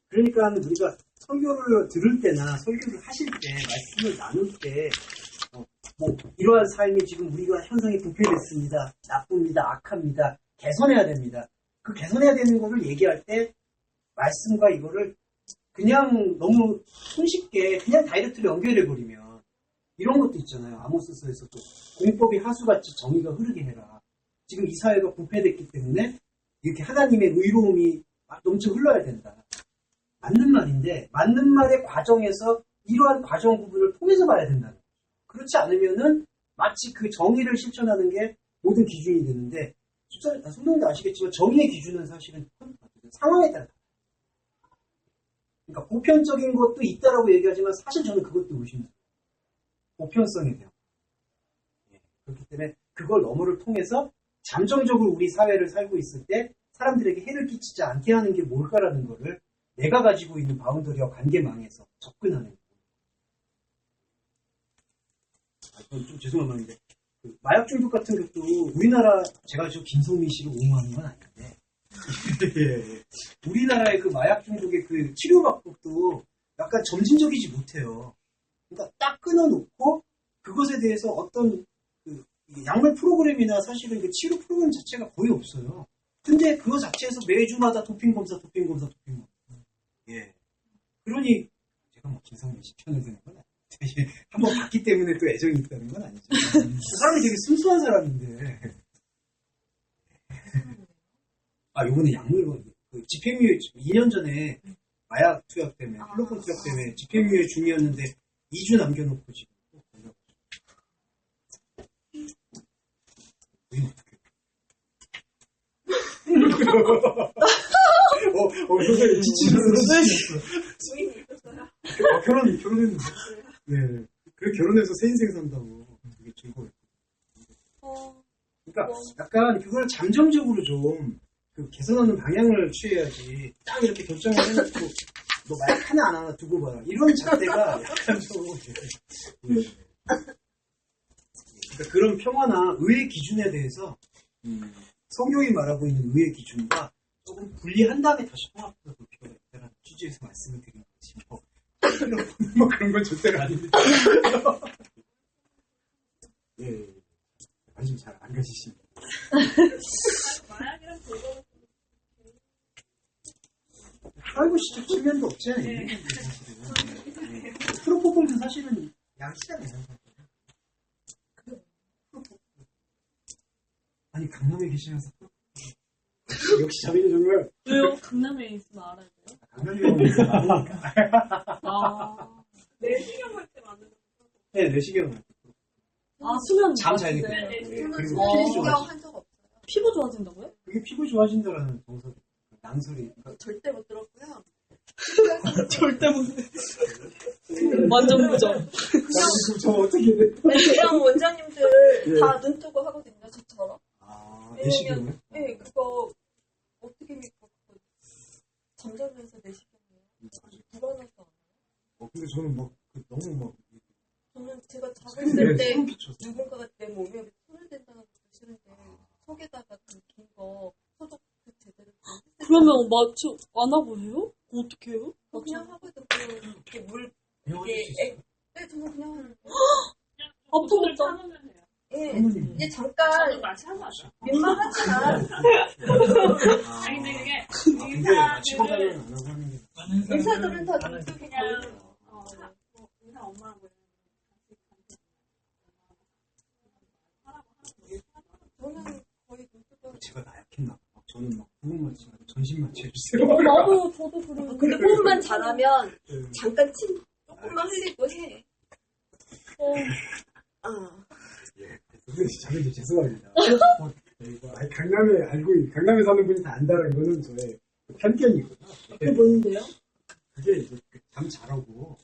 그러니까 우리가 설교를 들을 때나 설교를 하실 때, 말씀을 나눌 때, 뭐 이러한 삶이 지금 우리가 현상이 부패됐습니다. 나쁩니다. 악합니다. 개선해야 됩니다. 그 개선해야 되는 거를 얘기할 때 말씀과 이거를 그냥 너무 손쉽게 그냥 다이렉트로 연결해버리면 이런 것도 있잖아요. 아모스서에서도 공법이 하수같이 정의가 흐르게 해라. 지금 이 사회가 부패됐기 때문에 이렇게 하나님의 의로움이 넘쳐 흘러야 된다. 맞는 말인데 맞는 말의 과정에서 이러한 과정 부분을 통해서 봐야 된다는 거죠. 그렇지 않으면은 마치 그 정의를 실천하는 게 모든 기준이 되는데 성도님도 아시겠지만 정의의 기준은 사실은 상황에 따라 그러니까 보편적인 것도 있다라고 얘기하지만 사실 저는 그것도 의심해요. 보편성에 대한 그렇기 때문에 그걸 너머를 통해서 잠정적으로 우리 사회를 살고 있을 때 사람들에게 해를 끼치지 않게 하는 게 뭘까라는 거를 내가 가지고 있는 바운더리와 관계망에서 접근하는 거예요. 이건 좀 죄송한 말인데 그 마약 중독 같은 것도 우리나라 제가 저 김성민 씨를 옹호하는 건 아닌데 우리나라의 그 마약 중독의 그 치료 방법도 약간 점진적이지 못해요. 그러니까 딱 끊어놓고 그것에 대해서 어떤 그 약물 프로그램이나 사실은 그 치료 프로그램 자체가 거의 없어요. 근데 그거 자체에서 매주마다 도핑 검사. 예. 그러니 제가 뭐 김성민 씨 편을 드는 건 아니에요. 한번 봤기 때문에 또 애정이 있다는 건 아니죠. 그 사람이 되게 순수한 사람인데. 아, 요번에 약물, 그 집행유예, 2년 전에 마약 투약 때문에, 플로폰 투약 때문에 집행유예 중이었는데 2주 남겨놓고 지금 또 걸려가지고. 우린 어떻게. 선생님 지치셨어. 주인이 있었어요. 결혼했는데. 네. 그래, 결혼해서 새 인생 산다고. 되게 즐거워요. 그러니까 약간 그걸 잠정적으로 좀 그 개선하는 방향을 취해야지 딱 이렇게 결정을 해놓고 너 마약 하나 안 하나 두고 봐라 이런 잣대가 약간 좀 그러니까 그런 평화나 의의 기준에 대해서 성경이 말하고 있는 의의 기준과 조금 분리한 다음에 다시 통합해서 볼 필요가 있다는 취지에서 말씀을 드린 거지 뭐 그런 건 절대로 아닙니다. 예, 관심 잘 안 가지십니다. 마약이랑 그거 프라이버시적 측면도 없지 않아요? 사실은. 네. 프로포폴도 사실은 양치잖아요. 아니 강남에 계시면서 역시 자매님 정말 왜요? 강남에 있으면 알아야 돼요? 강남에 오면서 나오니까. 아, 내시경 할 때 맞는 거. 네, 내시경. 수면 잠 잘 맞는데. 때. 네, 그리고 저는 피부 내시경 좋아지. 한 적 없어요. 피부 좋아진다고요? 그게 피부 좋아진다라는 정설이, 낭설이. 절대 못 들었고요. 절대 못. 완전 부정. 지금 저 어떻게 돼? 그냥 원장님들 예. 다 눈 뜨고 하거든요, 저처럼. 아, 왜냐면, 내시경을? 네, 그거, 어떻게 믿고, 잠자면서 내시경이에요. 불안해서. 근데 저는 막, 너무 막, 저는 제가 자고 있을 때 소름 끼쳤어. 누군가가 내 몸에 손을 댄다는 것도 싫은데, 속에다가 그 긴 거, 소독 그 제대로 좀 했을 그러면 마취 안 하고 해요? 어떻게 해요? 때 그냥 하거든. 이렇게 물, 병원 이게, 할수 있어요. 네, 저는 그냥 하는데. 아프겠다. 예, 어머님. 이제 잠깐 민망하지만 아니, 근데 그게, 마취보다는 안 하고 하는 게. 의사들은 다 눈 뜨고 걸려요. 의사 엄마하고 저는 거의 눈 뜨고. 제가 나약했나 봐. 저는 막, 부분 마취, 전신 마취 해주세요. 저도 그래요. 근데 호흡만 잘하면 네. 잠깐 침 조금만 흘리고 해. 근데 자매님 죄송합니다. 아니, 강남에 사는 분이 다 안다는 거는 저의 편견이거든요. 그게 뭔데요? 그게 이제 잠 잘하고,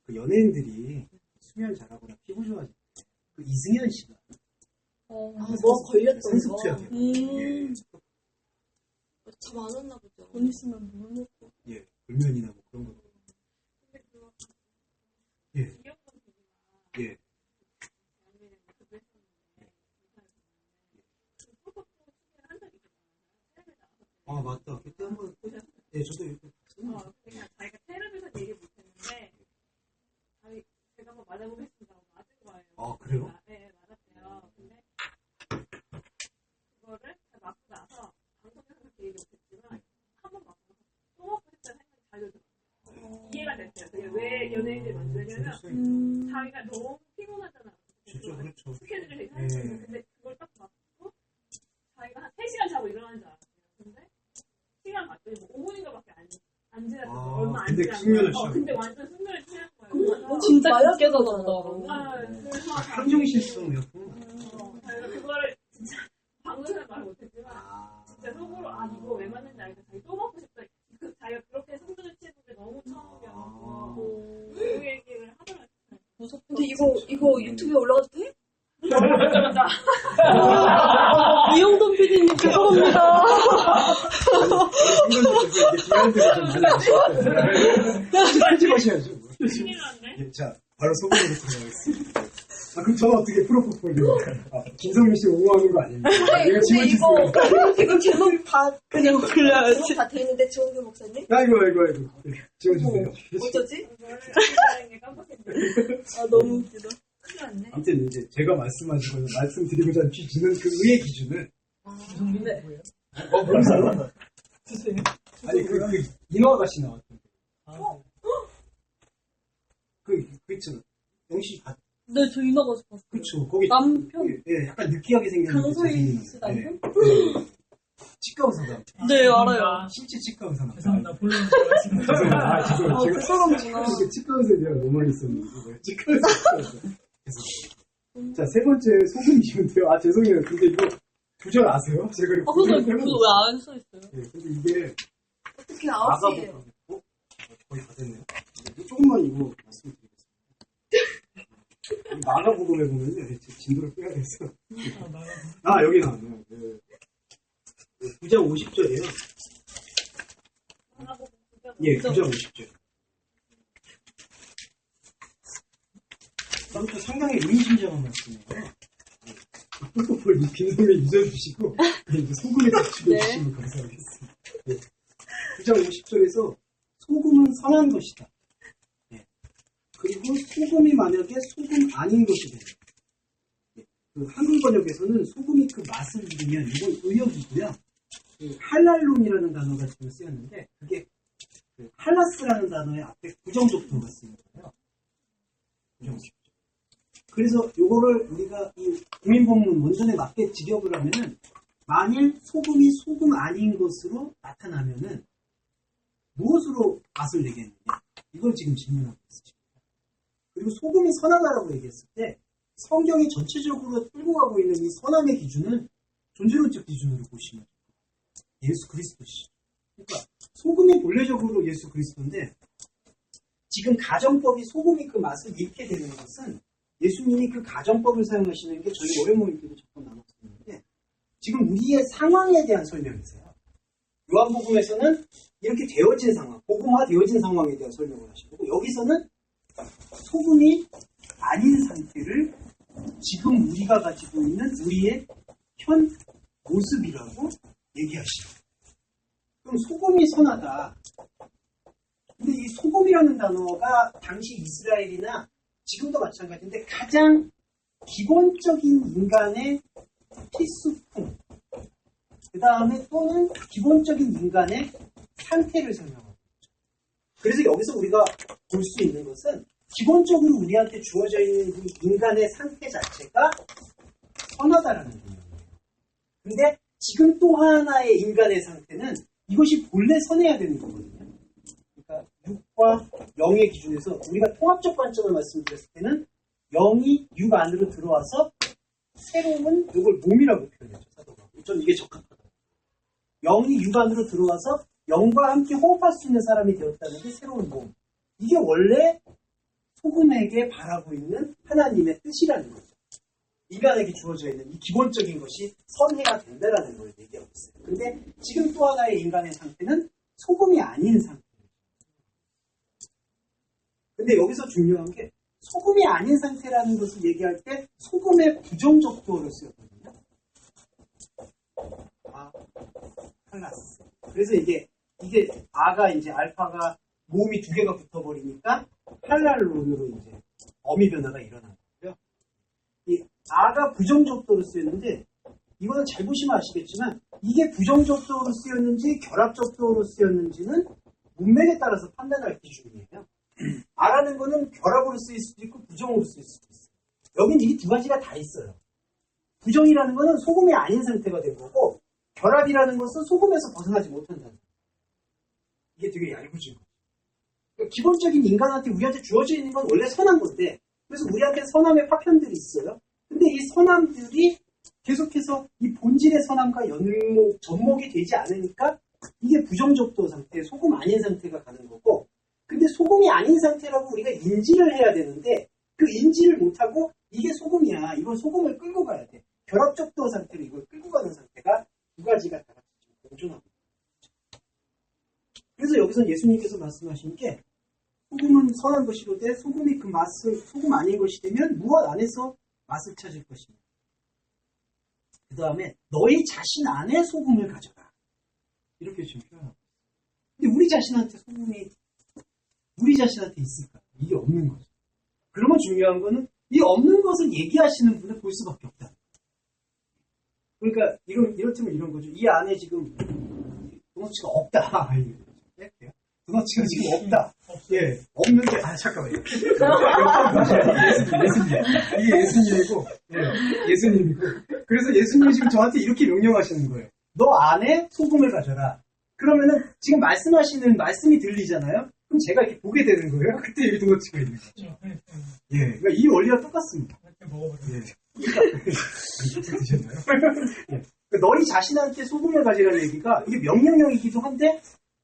그 연예인들이 수면 잘하거나 피부 좋아질 때, 그 이승현 씨가 뭐 걸렸던 거. 산습투약이에요. 잠 안 왔나 보죠. 돈 있으면 물 먹고. 예, 불면이나 뭐 그런 거. 예. 예. 아, 맞다. 그때 한번, 예, 저도 이렇게 봤었는데. 그냥 자기가 텔레비전 얘기 못했는데 제가 한번 맞아보겠습니다. 맞은 거예요. 아, 그래요? 네, 맞았대요. 근데 그거를 맞고 나서 방송에서 그렇게 얘기 못했지만 한 번 맞고 또 먹고 싶다는 생각이 잘 들더라고요. 이해가 됐어요. 그게 왜 연예인들이 만드냐면 자기가 너무 피곤하잖아. 진짜 그렇죠. 스케줄이 되게 하거든요. 근데 그걸 딱 맞고 자기가 한 3시간 자고 일어나는 줄 알았어요. 근데 시간 봤더니 뭐 5분인가밖에 안 지났어요. 아, 얼마 안 근데 지난 숙면을 거예요. 취한 근데 거예요. 완전 숙면을 취한 거예요. 진짜 마약 깊게 먹었나 자ದಂ다. 그래서 항정실성이었구나. 자기가 그거를 진짜 방송에서 말 못했지만 아, 진짜 속으로 이거 왜 맞는지 알겠어. 자기 또 먹고 싶다. 자기가 그렇게 숙면을 취했는 게 너무 처음이어서 그 얘기를 하더라고요. 무섭다. 근데 이거 유튜브에 올라가도 돼? 이영돈 PD님 죄송합니다. 이게 비하인드가 좀 많이 아쉽다. 편집하셔야죠. 큰일 났네. 예, 자, 바로 소금으로 들어가겠습니다. 그럼 저는 어떻게 프로포폴리오? 김성민 씨 옹호하는 거 아닙니까? 내가 근데 지워주세요. 이거 제목 다 그냥 올려야지. 제목 다돼 있는데 지원규 목사님? 아이고. 지워주세요. 어쩌지? 이거를 게 깜빡했네. 너무 웃기다. 큰일 났네. 아무튼 이제 제가 말씀드리고자 하는 취지는 그 의의 기준을. 김성민은 뭐예요? 모르세요? 아니, 그 인어 아가씨 나왔던데. 그 있잖아. 영씨 봤 네, 저 이나가서 봤어요. 그쵸. 거기. 남편. 예, 약간 느끼하게 생겼는데. 강소희 씨 남편? 치과 의사다. 네, 알아요. 실제 치과 의사. 죄송합니다. 본론을 들어가시면 죄송해요. 그 사람이구나. 치과 의사에 대한 로망이 있었는데. 치과 의사. 자, 세 번째 소금이신데요. 죄송해요. 근데 이거 두절 아세요? 제가 이렇게 근데 구글을 그거 왜 안 써있어요? 예, 근데 이게 어떻게 9시에요? 거의 다 됐네요. 조금만 이거 말씀드리겠습니다. 마가복음에 보면 제 진도를 빼야 돼서. 여기 나왔네요. 9장 50절이에요. 예, 9장 50절. 아무튼 상당히 의미심장한 말씀이에요. 프로포폴 빈손에 잊어주시고, 이제 소금에 집어주시면 감사하겠습니다. 예. 9장 50절에서 소금은 선한 것이다. 예. 그리고 소금이 만약에 소금 아닌 것이 되면, 예. 그 한글 번역에서는 소금이 그 맛을 잃으면 이건 의역이고요. 그 할랄론이라는 단어가 지금 쓰였는데 그게 그 할라스라는 단어의 앞에 부정적도가 쓰인 거예요. 부정적도. 그래서 요거를 우리가 이 국민법문 원전에 맞게 직역을 하면은 만일 소금이 소금 아닌 것으로 나타나면은 무엇으로 맛을 내겠느냐? 이걸 지금 질문하고 있습니다. 그리고 소금이 선하다라고 얘기했을 때 성경이 전체적으로 끌고 가고 있는 이 선함의 기준은 존재론적 기준으로 보시면 예수 그리스도시죠. 그러니까 소금이 본래적으로 예수 그리스도인데 지금 가정법이 소금이 그 맛을 잃게 되는 것은 예수님이 그 가정법을 사용하시는 게 저희 어려 모임들도 조금 나눴었는데 지금 우리의 상황에 대한 설명이세요. 요한복음에서는 이렇게 되어진 상황, 복음화 되어진 상황에 대한 설명을 하시고 여기서는 소금이 아닌 상태를 지금 우리가 가지고 있는 우리의 현 모습이라고 얘기하시죠. 그럼 소금이 선하다. 근데 이 소금이라는 단어가 당시 이스라엘이나 지금도 마찬가지인데 가장 기본적인 인간의 필수품, 그 다음에 또는 기본적인 인간의 상태를 설명하고 있죠. 그래서 여기서 우리가 볼 수 있는 것은 기본적으로 우리한테 주어져 있는 그 인간의 상태 자체가 선하다라는 거예요. 근데 지금 또 하나의 인간의 상태는 이것이 본래 선해야 되는 거거든요. 그러니까 6과 0의 기준에서 우리가 통합적 관점을 말씀드렸을 때는 0이 6 안으로 들어와서 새로운 이걸 몸이라고 표현했죠. 사도가. 전 이게 적합하다. 0이 6 안으로 들어와서 0과 함께 호흡할 수 있는 사람이 되었다는 게 새로운 몸. 이게 원래 소금에게 바라고 있는 하나님의 뜻이라는 거죠. 인간에게 주어져 있는 이 기본적인 것이 선해야 된다라는 걸 얘기하고 있어요. 근데 지금 또 하나의 인간의 상태는 소금이 아닌 상태예요. 근데 여기서 중요한 게 소금이 아닌 상태라는 것을 얘기할 때 소금의 부정적도를 쓰였거든요. 할라스. 그래서 이게 아가 이제 알파가 모음이 두 개가 붙어버리니까 할랄론으로 이제 어미 변화가 일어난 거고요. 이 아가 부정적도로 쓰였는데 이거는 잘 보시면 아시겠지만 이게 부정적도로 쓰였는지 결합적도로 쓰였는지는 문맥에 따라서 판단할 기준이에요. 아라는 거는 결합으로 쓰일 수도 있고 부정으로 쓰일 수도 있어요. 여긴 이 두 가지가 다 있어요. 부정이라는 거는 소금이 아닌 상태가 된 거고 결합이라는 것은 소금에서 벗어나지 못한다는 거예요. 이게 되게 얄궂은 거예요. 그러니까 기본적인 인간한테 우리한테 주어져 있는 건 원래 선한 건데 그래서 우리한테 선함의 파편들이 있어요. 근데 이 선함들이 계속해서 이 본질의 선함과 접목이 되지 않으니까 이게 부정적도 상태, 소금 아닌 상태가 가는 거고 근데 소금이 아닌 상태라고 우리가 인지를 해야 되는데 그 인지를 못하고 이게 소금이야. 이건 소금을 끌고 가야 돼. 결합적도 상태로 이걸 끌고 가는 상태가 두 가지가 다 같이 공존하고 있죠. 그래서 여기서 예수님께서 말씀하신 게 소금은 선한 것이로되 소금이 그 맛을 소금 아닌 것이 되면 무엇 안에서 맛을 찾을 것이냐. 그 다음에 너희 자신 안에 소금을 가져라. 이렇게 지금 표현하고 있어요. 근데 우리 자신한테 소금이 우리 자신한테 있을까? 이게 없는 거죠. 그러면 중요한 거는 이 없는 것을 얘기하시는 분을 볼 수밖에 없다. 그러니까 이렇다면 이런 거죠. 이 안에 지금 도너츠가 없다. 뺄게요. 도너츠가 지금 없다. 예, 없는데 잠깐만요. 이게 예수님이고, 예, 예수님이고. 그래서 예수님이 지금 저한테 이렇게 명령하시는 거예요. 너 안에 소금을 가져라. 그러면은 지금 말씀하시는 말씀이 들리잖아요. 그럼 제가 이렇게 보게 되는 거예요. 그때 여기 도너츠가 있는 거죠. 예, 그러니까 이 원리가 똑같습니다. 예. 드셨나요? 예. 그러니까 너희 자신한테 소금을 가지라는 얘기가 이게 명령형이기도 한데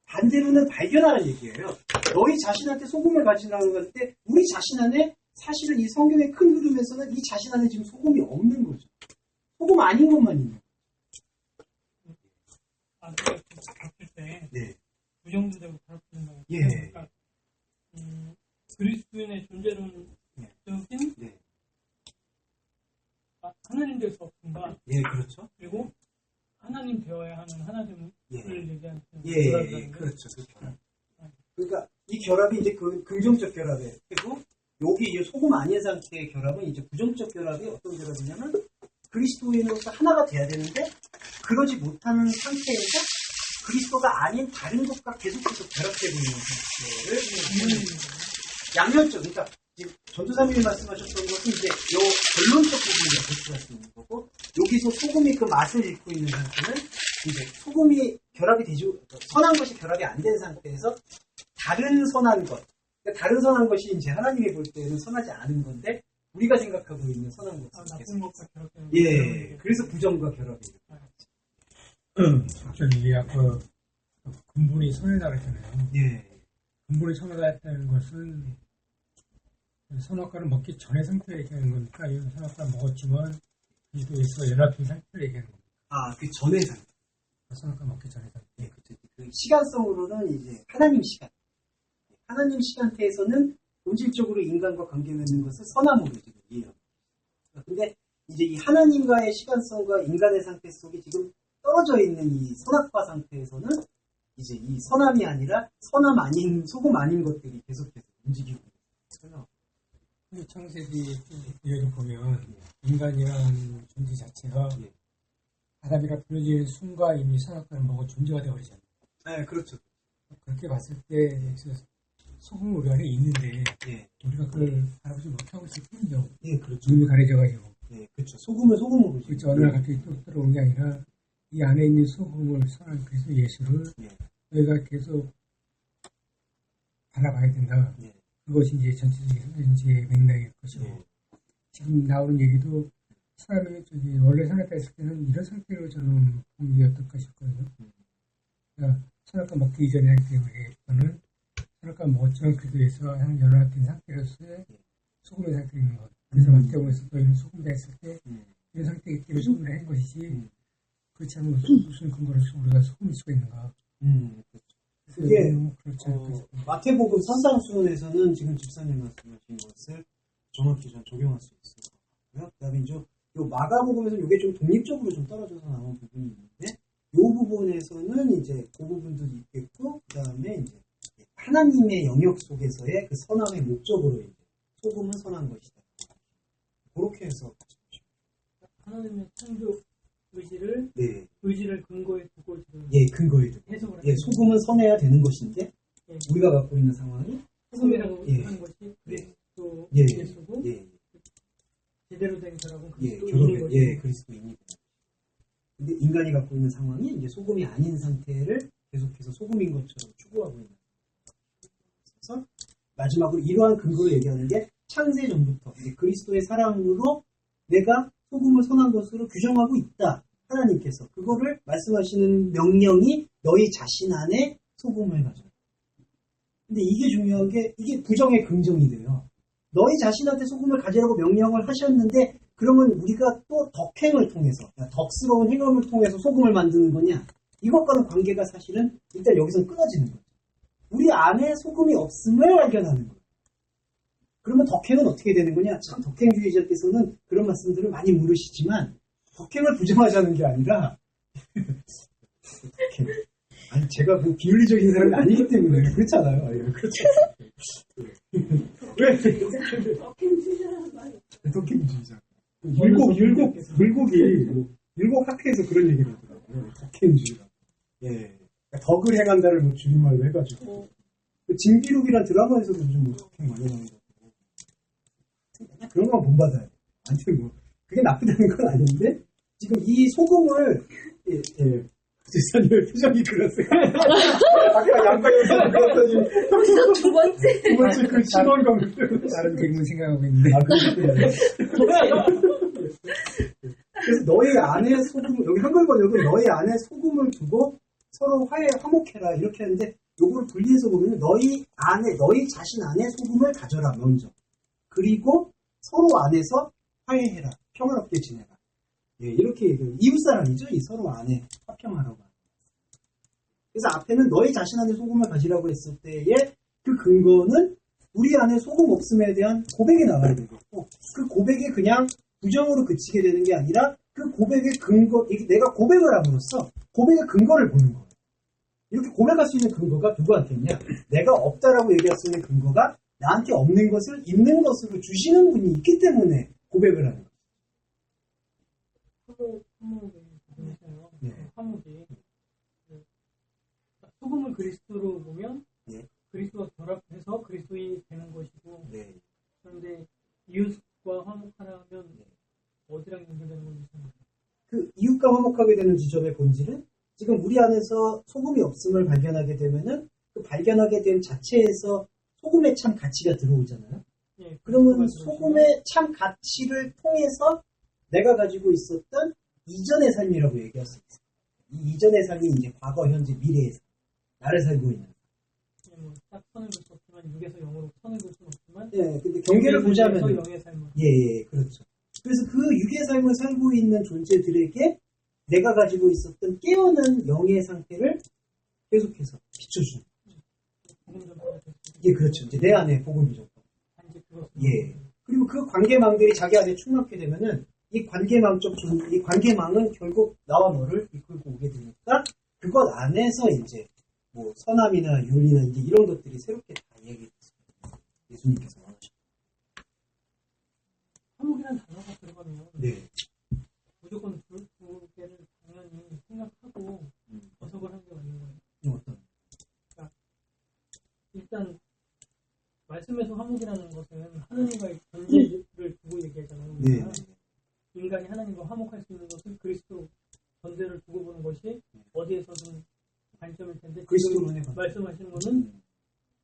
반대로는 발견하는 얘기예요. 너희 자신한테 소금을 가지라는 걸 때 우리 자신 안에 사실은 이 성경의 큰 흐름에서는 이 자신 안에 지금 소금이 없는 거죠. 소금 아닌 것만 있는 거죠. 바뀔 때 네. 부정부적으로 바뀌는 거예요. 예. 그러니까 그리스도인의 존재론적인 네. 하나님 될 수 없음과 예, 그렇죠. 그리고 하나님 되어야 하는 하나님을 예. 얘기하는 예, 그렇죠. 그 결합. 그러니까 이 결합이 이제 그 긍정적 결합이에요. 그리고 여기 이제 소금 아닌 상태의 결합은 이제 부정적 결합이 어떤 결합이냐면 그리스도인으로서 하나가 돼야 되는데 그러지 못하는 상태에서 그리스도가 아닌 다른 것과 계속해서 결합되고 있는 상태를 양면적, 그러니까 전도사님이 말씀하셨던 것은 이제 요 결론적 부분이 그렇게 할 수 있는 거고, 여기서 소금이 그 맛을 잃고 있는 상태는 이제 소금이 결합이 되지, 선한 것이 결합이 안 된 상태에서 다른 선한 것, 그러니까 다른 선한 것이 이제 하나님이 볼 때는 선하지 않은 건데 우리가 생각하고 있는 선한 것은 나쁜 것과 결합되는 예, 그래서 부정과 결합이 저기 아까 근본이 선하다 그랬잖아요. 예, 근본이 선하다 했다는 것은 선악과를 먹기 전의 상태를 얘기하는 겁니까? 아니면 선악과를 먹었지만 그리스도에서 연합된 상태를 얘기하는 겁니까? 아, 그 전의 상태. 선악과 먹기 전의 상태. 예, 그렇죠. 그 시간성으로는 이제 하나님 시간. 하나님 시간대에서는 본질적으로 인간과 관계 맺는 것을 선함으로 지금 이해합니다. 근데 이제 이 하나님과의 시간성과 인간의 상태 속에 지금 떨어져 있는 이 선악과 상태에서는 이제 이 선함이 아니라 선함 아닌, 소금 아닌 것들이 계속해서 움직이고 있어요. 창세기 구절을 보면 인간이라는 존재 자체가 예. 아담이라 부르짖는 순간 이미 선악과를 먹어 존재가 되어버리잖아요. 네, 그렇죠. 그렇게 봤을 때 소금은 우리 안에 있는데 예, 우리가 그걸 알아보지 못하고 있을 뿐이죠. 예, 그렇죠. 눈이 가려져가지고. 예, 그렇죠. 소금을 소금으로 보시죠. 그렇죠. 어느 날 갑자기 뚝 들어온 게 아니라 이 안에 있는 소금을 선한 그리스도 예수를 예. 너희가 계속 바라봐야 된다. 예. 그것이 이제 전체적인 현재의 맥락일 것이고 예. 지금 나오는 얘기도 사람이 저기 원래 선악과 했을 때는 이런 상태로 저는 보는 게 어떨까 싶거든요. 그러니까 선악과 먹기 이전에 하기 때문에 저는 선악과 먹었지만 그리스도에서 하는 연합된 상태로서의 소금의 상태에 있는 것. 그래서 마태복음에서 너희는 소금이다 했을 때 이런 상태이기 때문에 소금을 한 것이지 그렇지 않으면 무슨 근거로서 우리가 소금일 수가 있는가. 그렇죠. 그게 그렇죠. 마태복음 산상수훈에서는 지금 집사님 말씀하신 것을 정확히 좀 적용할 수 있을 것 같고요. 그다음에 이제 요 마가복음에서는 이게 좀 독립적으로 좀 떨어져서 나온 부분이 있는데, 요 부분에서는 이제 그 부분도 있겠고, 그다음에 이제 하나님의 영역 속에서의 그 선함의 목적으로 이제 소금은 선한 것이다. 그렇게 해서 하나님의 창조 의지를 네, 의지를 근거에 두고 지금 예, 근거에 두고 해석을 예, 소금은 선해야 되는 것인데 예. 우리가 갖고 있는 상황이 소금이라고 예. 하는 것이 네. 또 예, 예수고 예, 제대로 된 사람은 예, 그리스도인인 결혼해, 거죠. 예, 그리스도인이. 근데 인간이 갖고 있는 상황이 이제 소금이 아닌 상태를 계속해서 소금인 것처럼 추구하고 있는. 그래서 마지막으로 이러한 근거를 얘기하는 게 창세 전부터 이제 그리스도의 사랑으로 내가 소금을 선한 것으로 규정하고 있다. 하나님께서 그거를 말씀하시는 명령이 너희 자신 안에 소금을 가져라. 근데 이게 중요한 게 이게 부정의 긍정이 돼요. 너희 자신한테 소금을 가지라고 명령을 하셨는데 그러면 우리가 또 덕행을 통해서 덕스러운 행함을 통해서 소금을 만드는 거냐? 이것과는 관계가 사실은 일단 여기서 끊어지는 거죠. 우리 안에 소금이 없음을 발견하는 거예요. 그러면 덕행은 어떻게 되는 거냐? 참 덕행주의자께서는 그런 말씀들을 많이 물으시지만 덕행을 부정하자는 게 아니라 덕행. 아니 제가 그 비윤리적인 사람이 아니기 때문에 그렇잖아요. 예, 그렇죠. 왜? 덕행주의자. 율곡 학회에서 그런 얘기를 하더라고요. 덕행주의라. 예. 그러니까 덕을 행한다를 뭐 줄임말로 해가지고. 그 진비록이란 드라마에서도 요즘 뭐 덕행 많이 나오는 거. 그런 건 본받아야 돼. 아무튼 뭐 그게 나쁘다는 건 아닌데 지금 이 소금을 지사님의 표정이 그랬어요. 아까 양방에서 그랬더니 두 번째. 그 신원감을 다른 개그만 생각하고 있는데. 그래서 너희 안에 소금, 여기 한글 번역은 너희 안에 소금을 두고 서로 화목해라 이렇게 하는데 요거를 분리해서 보면 너희 자신 안에 소금을 가져라 먼저. 그리고 서로 안에서 화해해라. 평화롭게 지내라. 예, 이렇게 이웃사람이죠. 이 서로 안에 화평하라고 하는. 그래서 앞에는 너희 자신 안에 소금을 가지라고 했을 때의 그 근거는 우리 안에 소금 없음에 대한 고백이 나와야 되겠고 그 고백이 그냥 부정으로 그치게 되는 게 아니라 그 고백의 근거, 내가 고백을 함으로써 고백의 근거를 보는 거예요. 이렇게 고백할 수 있는 근거가 누구한테 있냐? 내가 없다라고 얘기할 수 있는 근거가 나한테 없는 것을 있는 것으로 주시는 분이 있기 때문에 고백을 하는 거예요. 화목이 있어요. 네. 화목이 그, 화목하게 되는 지점의 본질은 지금 우리 안에서 소금이 없음을 발견하게 되면은 그 발견하게 된 자체에서 소금의 참 가치가 들어오잖아요. 예, 그러면 소금의 참 가치를 통해서 내가 가지고 있었던 이전의 삶이라고 얘기할 수 있어요. 이 이전의 삶이 이제 과거, 현재, 미래의 삶. 나를 살고 있는. 예, 뭐딱 선을 볼 수 없지만 6에서 0으로 선을 볼 수는 없지만 예, 근데 경계를 보자면. 영의 삶을. 예, 그렇죠. 그래서 그 육의 삶을 살고 있는 존재들에게 내가 가지고 있었던 깨어난 영의 상태를 계속해서 비춰주는. 복음 전파가 될 수 있고. 예, 그렇죠. 이제 내 안에 복음이 좀. 단지 그것은 예. 그리고 그 관계망들이 자기 안에 충만하게 되면은 이 관계망은 결국 나와 너를 이끌고 오게 되니까 그것 안에서 이제 뭐 선함이나 윤리나 이제 이런 것들이 새롭게 다 얘기됐습니다. 예수님께서 원하셨다. 한국이라는 단어가 들어가면 네. 무조건 두 개를 당연히 생각하고 어석을 하는 게 맞는 거예요. 어떤? 일단 말씀에서 화목이라는 것은 하나님과의 관계를 두고 얘기하잖아요. 네. 우리가. 인간이 하나님과 화목할 수 있는 것은 그리스도 전제를 두고 보는 것이 어디에서든 관점일 텐데 그리스도만의 지금 관점. 말씀하시는 것은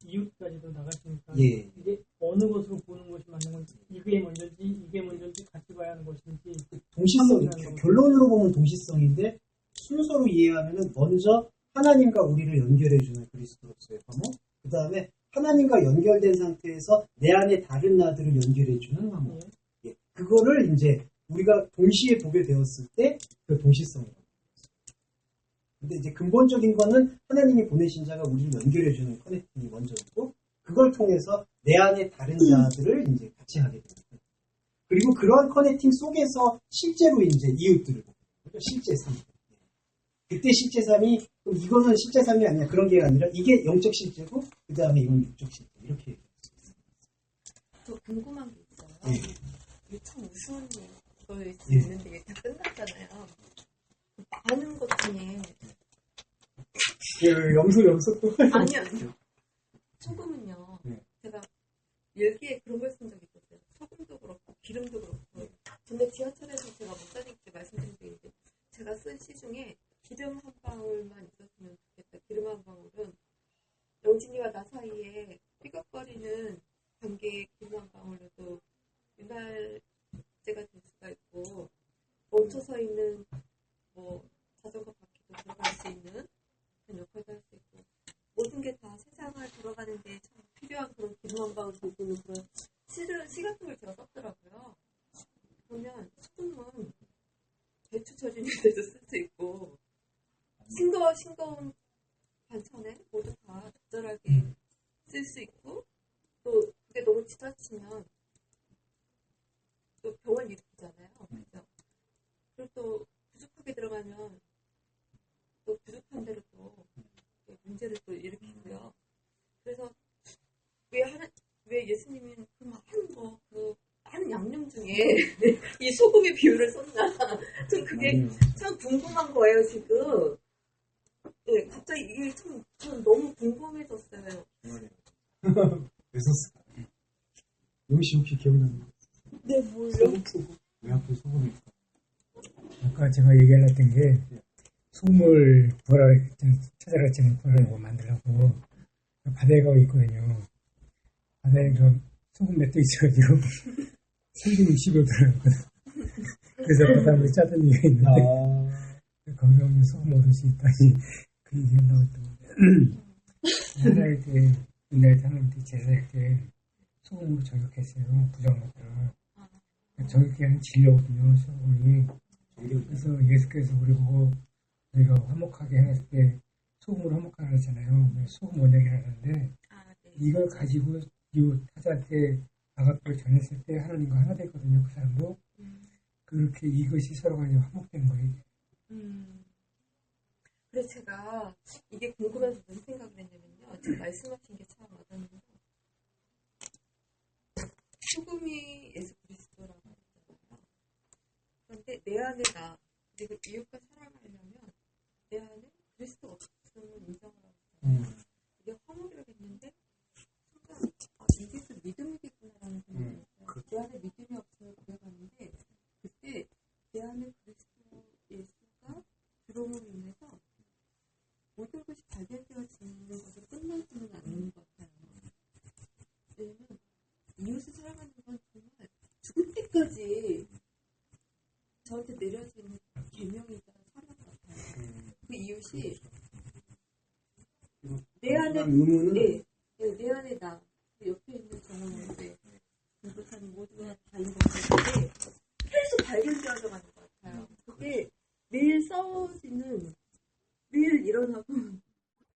이웃까지도 나가시니까 예. 이게 어느 것으로 보는 것이 맞는 건지 이게 먼저인지 같이 봐야 하는 것인지 동시성, 화목이라는 거죠. 결론으로 보면 동시성인데 순서로 이해하면은 먼저 하나님과 우리를 연결해주는 그리스도로서의 화목, 그 다음에 하나님과 연결된 상태에서 내 안에 다른 나들을 연결해주는 화목. 예. 그거를 이제 우리가 동시에 보게 되었을 때 그 동시성이라고. 근데 이제 근본적인 거는 하나님이 보내신 자가 우리를 연결해주는 커넥팅이 먼저였고, 그걸 통해서 내 안에 다른 자들을 이제 같이 하게 되는 거예요. 그리고 그러한 커넥팅 속에서 실제로 이제 이웃들을 보게 되는 거죠. 실제 삶. 그때 실제 삶이, 그럼 이거는 실제 삶이 아니야. 그런 게 아니라 이게 영적 실제고, 그 다음에 이건 육적 실제. 이렇게 얘기할 수 있어요. 저 궁금한 게 있어요. 예. 이게 참 우스운 걸 수 예. 있는데 이게 다 끝났잖아요. 그 많은 것 중에 염소 또. 아니요. 소금은요. 네. 제가 여기에 그런 걸 쓴 적이 있었어요. 소금도 그렇고 기름도 그렇고. 근데 지하철에서 제가 목사님께 말씀드린 적이 있는데 제가 쓴 시 중에 기름 한 방울만 있었으면 좋겠다. 기름 한 방울은 영진이와 나 사이에 삐걱거리는 관계의 기름 한 방울로도 윤활제가 될 수가 있고 멈춰서 있는 뭐 자전거 바퀴도 들어갈 수 있는 그런 역할도 할 수 있고 모든 게 다 세상을 돌아가는데 참 필요한 그런 기름 한 방울 보고는 그런 시 같은 걸 제가 썼더라고요. 보면 소금은 배추 절이는 데도 쓸 수 있고 싱거운 반찬에 모두 다 적절하게 쓸 수 있고 또 그게 너무 지나치면 또 병을 일으키잖아요. 그죠? 그리고 또 부족하게 들어가면 또 부족한 대로 또 문제를 또 일으키고요. 그래서 왜 예수님은 그 많은 양념 중에 이 소금의 비율을 썼나? 전 그게 참 궁금한 거예요, 지금. 네, 갑자기 이게 전 너무 궁금해졌어요. 왜 썼을까? 용씨 혹시 기억나는 거? 네, 몰라. 소금? 왜 하필 소금일까? 아까 제가 얘기하려던 게 소금을 찾아갔지만 부활하고 만들려고 바다에 가고 있거든요. 바다에 그 소금 몇 개 있어가지고 360여 들어갔거든. 그래서 바닷물이 짜던 이유가 있는데 거기서 오면 소금 얻을 수 있다니 그 얘기 한다고 했던 하나일 때 옛날에 하나님께 제사할 때 소금으로 저격했어요. 부정한 것들을. 저격이 아닌 진료거든요. 소금이. 그래서 예수께서 우리 보고 우리가 화목하게 해놨을 때 소금으로 화목하라 했잖아요. 소금 원약이라는데 네. 이걸 가지고 이웃 타자한테 아가페를 전했을 때 하나님과 하나 됐거든요. 그 사람도. 그렇게 이것이 서로 간에 화목된 거예요. 그래서 제가 이게 궁금해서 무슨 생각을 했냐면요. 지금 말씀하신 게 참 와닿는데 소금이 예수 그리스도라고 했잖아요. 그런데 내 안에 나 그리고 이웃과 사랑하려면 내 안에 그리스도가 없음을 인정을 하고 있잖아요. 이게 화목이라고 했는데 순간 이게 그 믿음이겠구나라는 생각이 들었어요. 내 안에 믿음이 없음을 고백하는데 그때 내 안에 그리스도 예수가 발견되어지는 것으로 끝나지는 않는 것 같아요. 왜냐면 이웃을 사랑하는 건 정말 죽을 때까지 저한테 내려지는 계명이자 사랑 같아요. 그 이웃이 내 안에 의무는 내 안에 나, 그 옆에 있는 정원인데 공부사는 모두가 다 이렇게